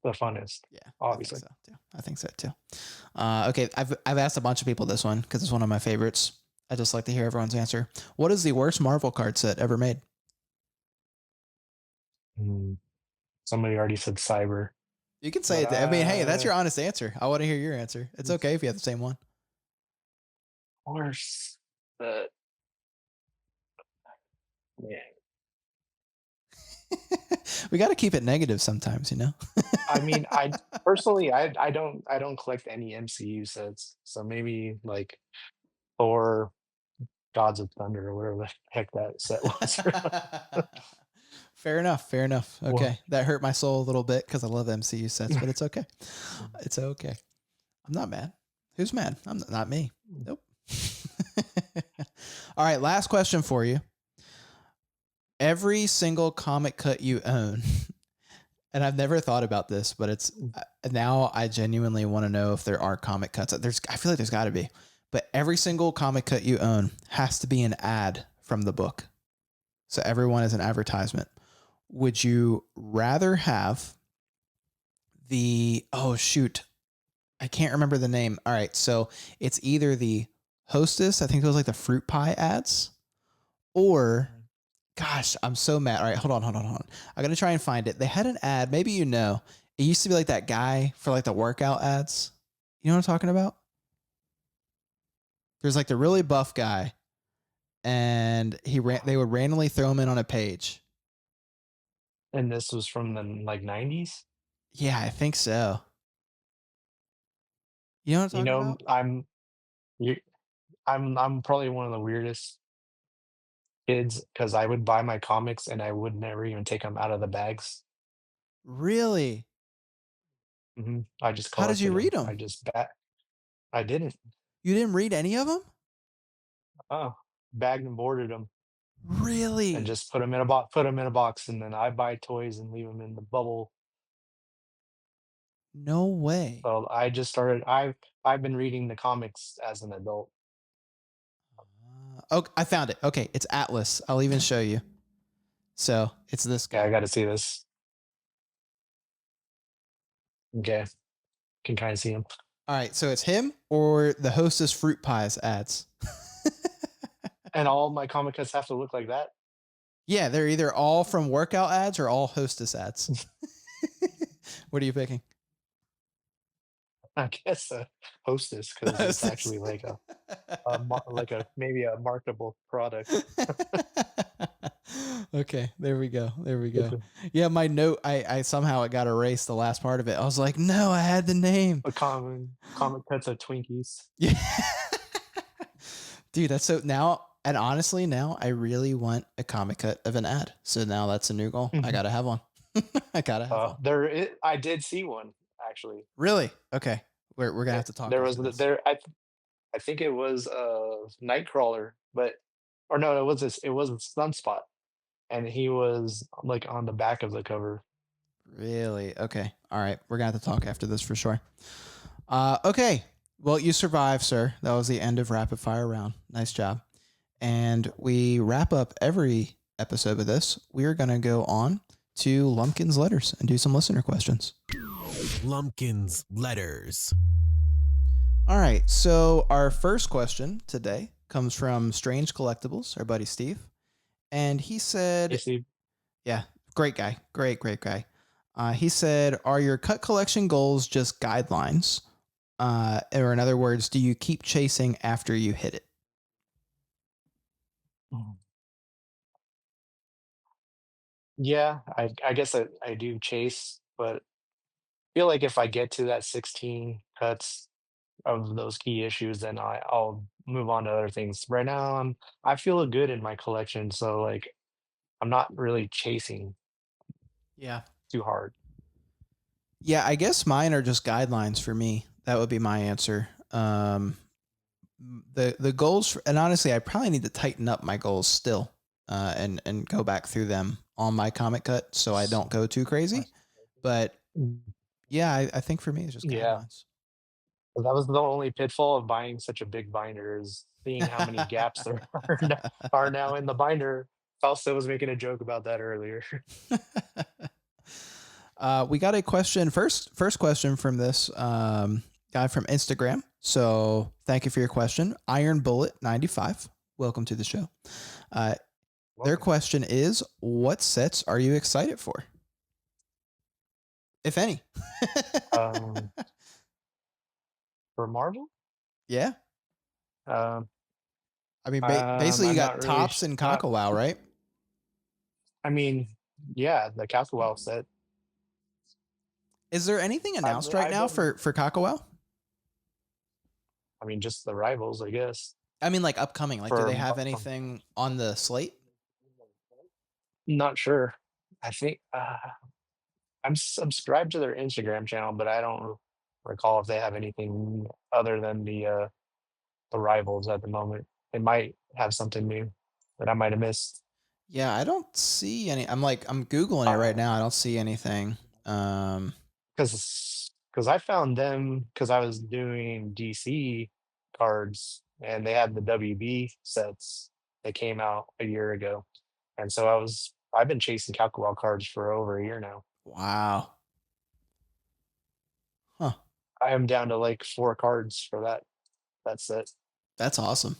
the funnest, Yeah, I think obviously. so too. I think so too. Okay, I've asked a bunch of people this one because it's one of my favorites. I just like to hear everyone's answer. What is the worst Marvel card set ever made? Mm, Somebody already said Cyber, You can say but it. I mean, hey, that's your honest answer. I want to hear your answer. It's okay if you have the same one. worse. But yeah, We got to keep it negative sometimes, you know? I mean, I personally, I don't collect any MCU sets, so maybe like Thor, Gods of Thunder, or whatever the heck that set was. Fair enough. Fair enough. Well, Okay. That hurt my soul a little bit because I love MCU sets, but it's okay. It's okay. I'm not mad. Who's mad? Not me. Nope. All right. Last question for you. Every single comic cut you own, and I've never thought about this, but it's now I genuinely want to know if there are comic cuts. I feel like there's got to be, but every single comic cut you own has to be an ad from the book. So everyone is an advertisement. Would you rather have oh shoot, I can't remember the name. All right. So it's either the Hostess, I think it was like the fruit pie ads, or gosh, I'm so mad. All right, hold on. I'm gonna try and find it. They had an ad. Maybe you know. It used to be like that guy for like the workout ads. You know what I'm talking about? There's like the really buff guy, and they would randomly throw him in on a page. and this was from the like 90s. Yeah, I think so. You know what I'm You talking know, about? you, I'm probably one of the weirdest kids because I would buy my comics and I would never even take them out of the bags. Really? I just How did you collected read them. them? I didn't. You didn't read any of them? Oh, bagged and boarded them and Really? just put them in a box, and then I buy toys and leave them in the bubble. No way. So I just started. I've been reading the comics as an adult. Oh, I found it. Okay, it's Atlas. I'll even show you. So it's this Yeah, I guy. got to see this. Okay, can kind of see him. All right, so it's him or the Hostess fruit pies ads. And all my comic cuts have to look like that. Yeah, they're either all from workout ads or all Hostess ads. What are you picking? I guess a Hostess because it's Hostess. actually like maybe a marketable product. Okay, there we go. There we go. Yeah, my note, I somehow it got erased the last part of it. I was like, no, I had the name. A common comic cuts of Twinkies. Yeah. Dude, that's so now, and honestly, now I really want a comic cut of an ad. So now that's a new goal. I gotta have one. I gotta have one. I did see one actually. Really? Okay. We're gonna Yeah, have to talk there was after this. there. I think it was Nightcrawler, but or no, it was Sunspot, and he was like on the back of the cover. Really? Okay. All right. We're gonna have to talk after this for sure. Okay. Well, you survived, sir. That was the end of rapid fire round. Nice job. And we wrap up every episode of this. We're gonna go on to Lumpkin's letters and do some listener questions. Lumpkin's letters. All right. So our first question today comes from Strange Collectibles, our buddy Steve. And he said, You see, yeah, great guy. Great guy. He said, are your cut collection goals just guidelines? Or in other words, do you keep chasing after you hit it? yeah, I guess I do chase, but I feel like if I get to that 16 cuts of those key issues, then I'll move on to other things. Right now, I feel good in my collection, so like I'm not really chasing Yeah. too hard. Yeah, I guess mine are just guidelines for me. That would be my answer. The goals, and honestly, I probably need to tighten up my goals still, and go back through them on my comic cut so I don't go too crazy. But Mm, yeah, I think for me it's just Yeah, guidelines. but that was the only pitfall of buying such a big binder is seeing how many gaps there are now in the binder. Fausto was making a joke about that earlier. We got a question first question from this guy from Instagram. So thank you for your question. Iron Bullet 95. Welcome to the show. Their Welcome. question is, what sets are you excited for? If any. Um, for Marvel, Yeah. um, I mean, basically you I'm not got really Tops and not. Kakawao, right? I mean, yeah, the Castlewell set. Is there anything announced right I've now been. for Kakawao? I mean, just the rivals, I guess. I mean, like upcoming. Like, do For they have anything on the slate? not sure. I think I'm subscribed to their Instagram channel, but I don't recall if they have anything other than the rivals at the moment. They might have something new that I might have missed. Yeah, I don't see any. I'm Googling it right Uh, now. I don't see anything. because I found them because I was doing DC cards and they had the WB sets that came out a year ago, and so I've been chasing Calcawell cards for over a year now. Wow. Huh. I am down to like 4 cards for that set. That's awesome.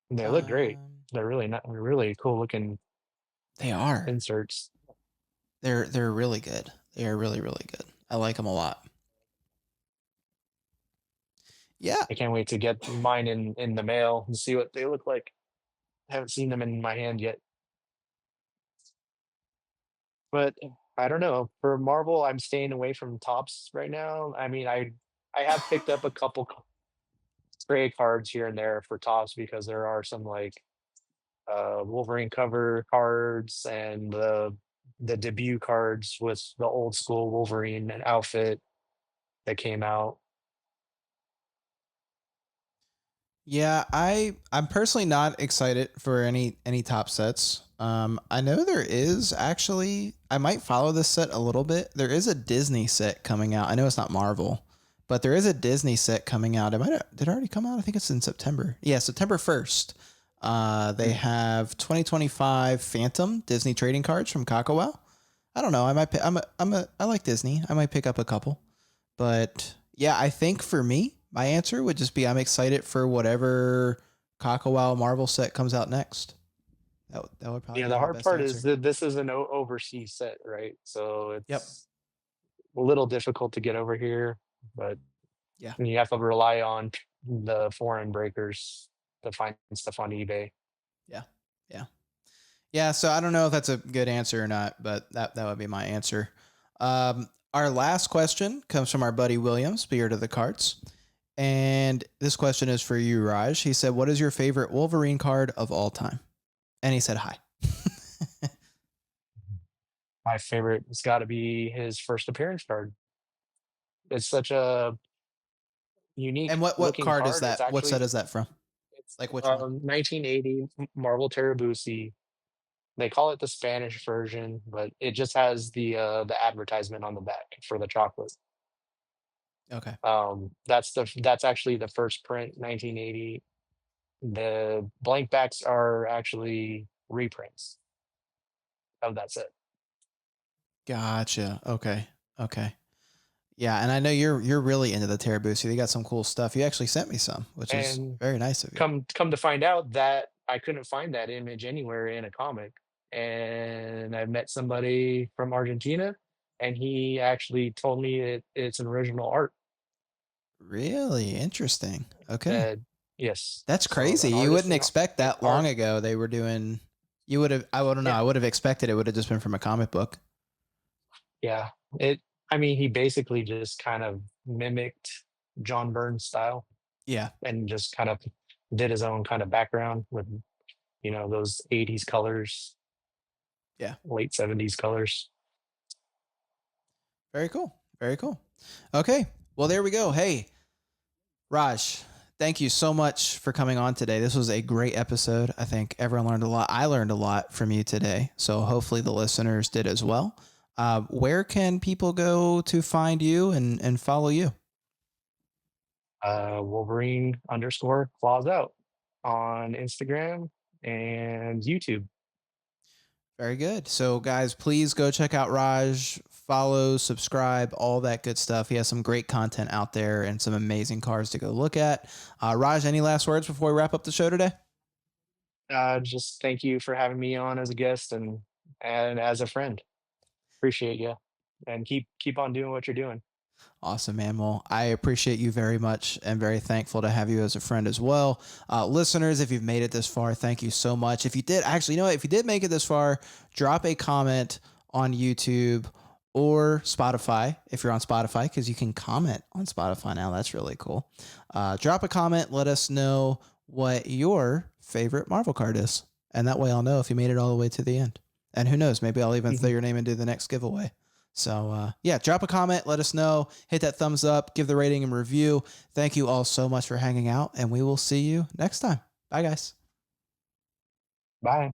And they look great. Um, They're really cool looking they are. inserts. They're really good. They are really, really good. I like them a lot. Yeah. I can't wait to get mine in the mail and see what they look like. I haven't seen them in my hand yet. But I don't know. For Marvel, I'm staying away from tops right now. I mean, I have picked up a couple stray cards here and there for tops because there are some like Wolverine cover cards and the debut cards with the old school Wolverine outfit that came out. Yeah, I'm personally not excited for any top sets. I know there is actually. I might follow this set a little bit. There is a Disney set coming out. I know it's not Marvel, but there is a Disney set coming out. Did it already come out? I think it's in September. Yeah, September 1st. They Mm. have 2025 Phantom Disney trading cards from Kakawao. I don't know. I might. I like Disney. I might pick up a couple. But yeah, I think for me, my answer would just be I'm excited for whatever Kakawao Marvel set comes out next. That would probably Yeah, be the my hard best part is answer. that this is an overseas set, right? So Yep. it's a little difficult to get over here, but Yeah. you have to rely on the foreign breakers to find stuff on eBay. Yeah. Yeah. Yeah. So I don't know if that's a good answer or not, but that would be my answer. Our last question comes from our buddy William, Spirit of the Cards. And this question is for you, Raj. He said, "What is your favorite Wolverine card of all time?" And he said, "Hi." My favorite has got to be his first appearance card. It's such a unique And what looking card is card. It's that? What set actually is that from? it's Like which one? 1980 Marvel Terrabusi. They call it the Spanish version, but it just has the advertisement on the back for the chocolate. Okay. That's actually the first print, 1980. The blank backs are actually reprints of that set. Gotcha. Okay. Okay. Yeah, and I know you're really into the Terrabusi. You got some cool stuff. You actually sent me some, which is And very nice of you. come to find out that I couldn't find that image anywhere in a comic. And I met somebody from Argentina, and he actually told me it's an original art. Really interesting. Okay. That yes, That's so crazy. an You artist wouldn't in expect that long art. ago they were doing you would have I wouldn't know. Yeah, I would have expected it would have just been from a comic book. yeah. It. I mean, he basically just kind of mimicked John Byrne's style Yeah. and just kind of did his own kind of background with those 80s colors, Yeah. late 70s colors. Very cool. Very cool. Okay. Well, there we go. Hey, Raj, thank you so much for coming on today. This was a great episode. I think everyone learned a lot. I learned a lot from you today. So hopefully the listeners did as well. Where can people go to find you and follow you? Wolverine underscore claws out on Instagram and YouTube. Very good. So, guys, please go check out Raj. Follow, subscribe, all that good stuff. He has some great content out there and some amazing cars to go look at. Raj, any last words before we wrap up the show today? Just thank you for having me on as a guest and as a friend. Appreciate you, and keep on doing what you're doing. Awesome, man. Well, I appreciate you very much and very thankful to have you as a friend as well. Listeners, if you've made it this far, thank you so much. If you did, actually, you know what? If you did make it this far, drop a comment on YouTube or Spotify if you're on Spotify, because you can comment on Spotify now. That's really cool. Drop a comment. Let us know what your favorite Marvel card is. And that way I'll know if you made it all the way to the end. And who knows, maybe I'll even throw your name into the next giveaway. So, yeah, drop a comment. Let us know. Hit that thumbs up. Give the rating and review. Thank you all so much for hanging out, and we will see you next time. Bye, guys. Bye.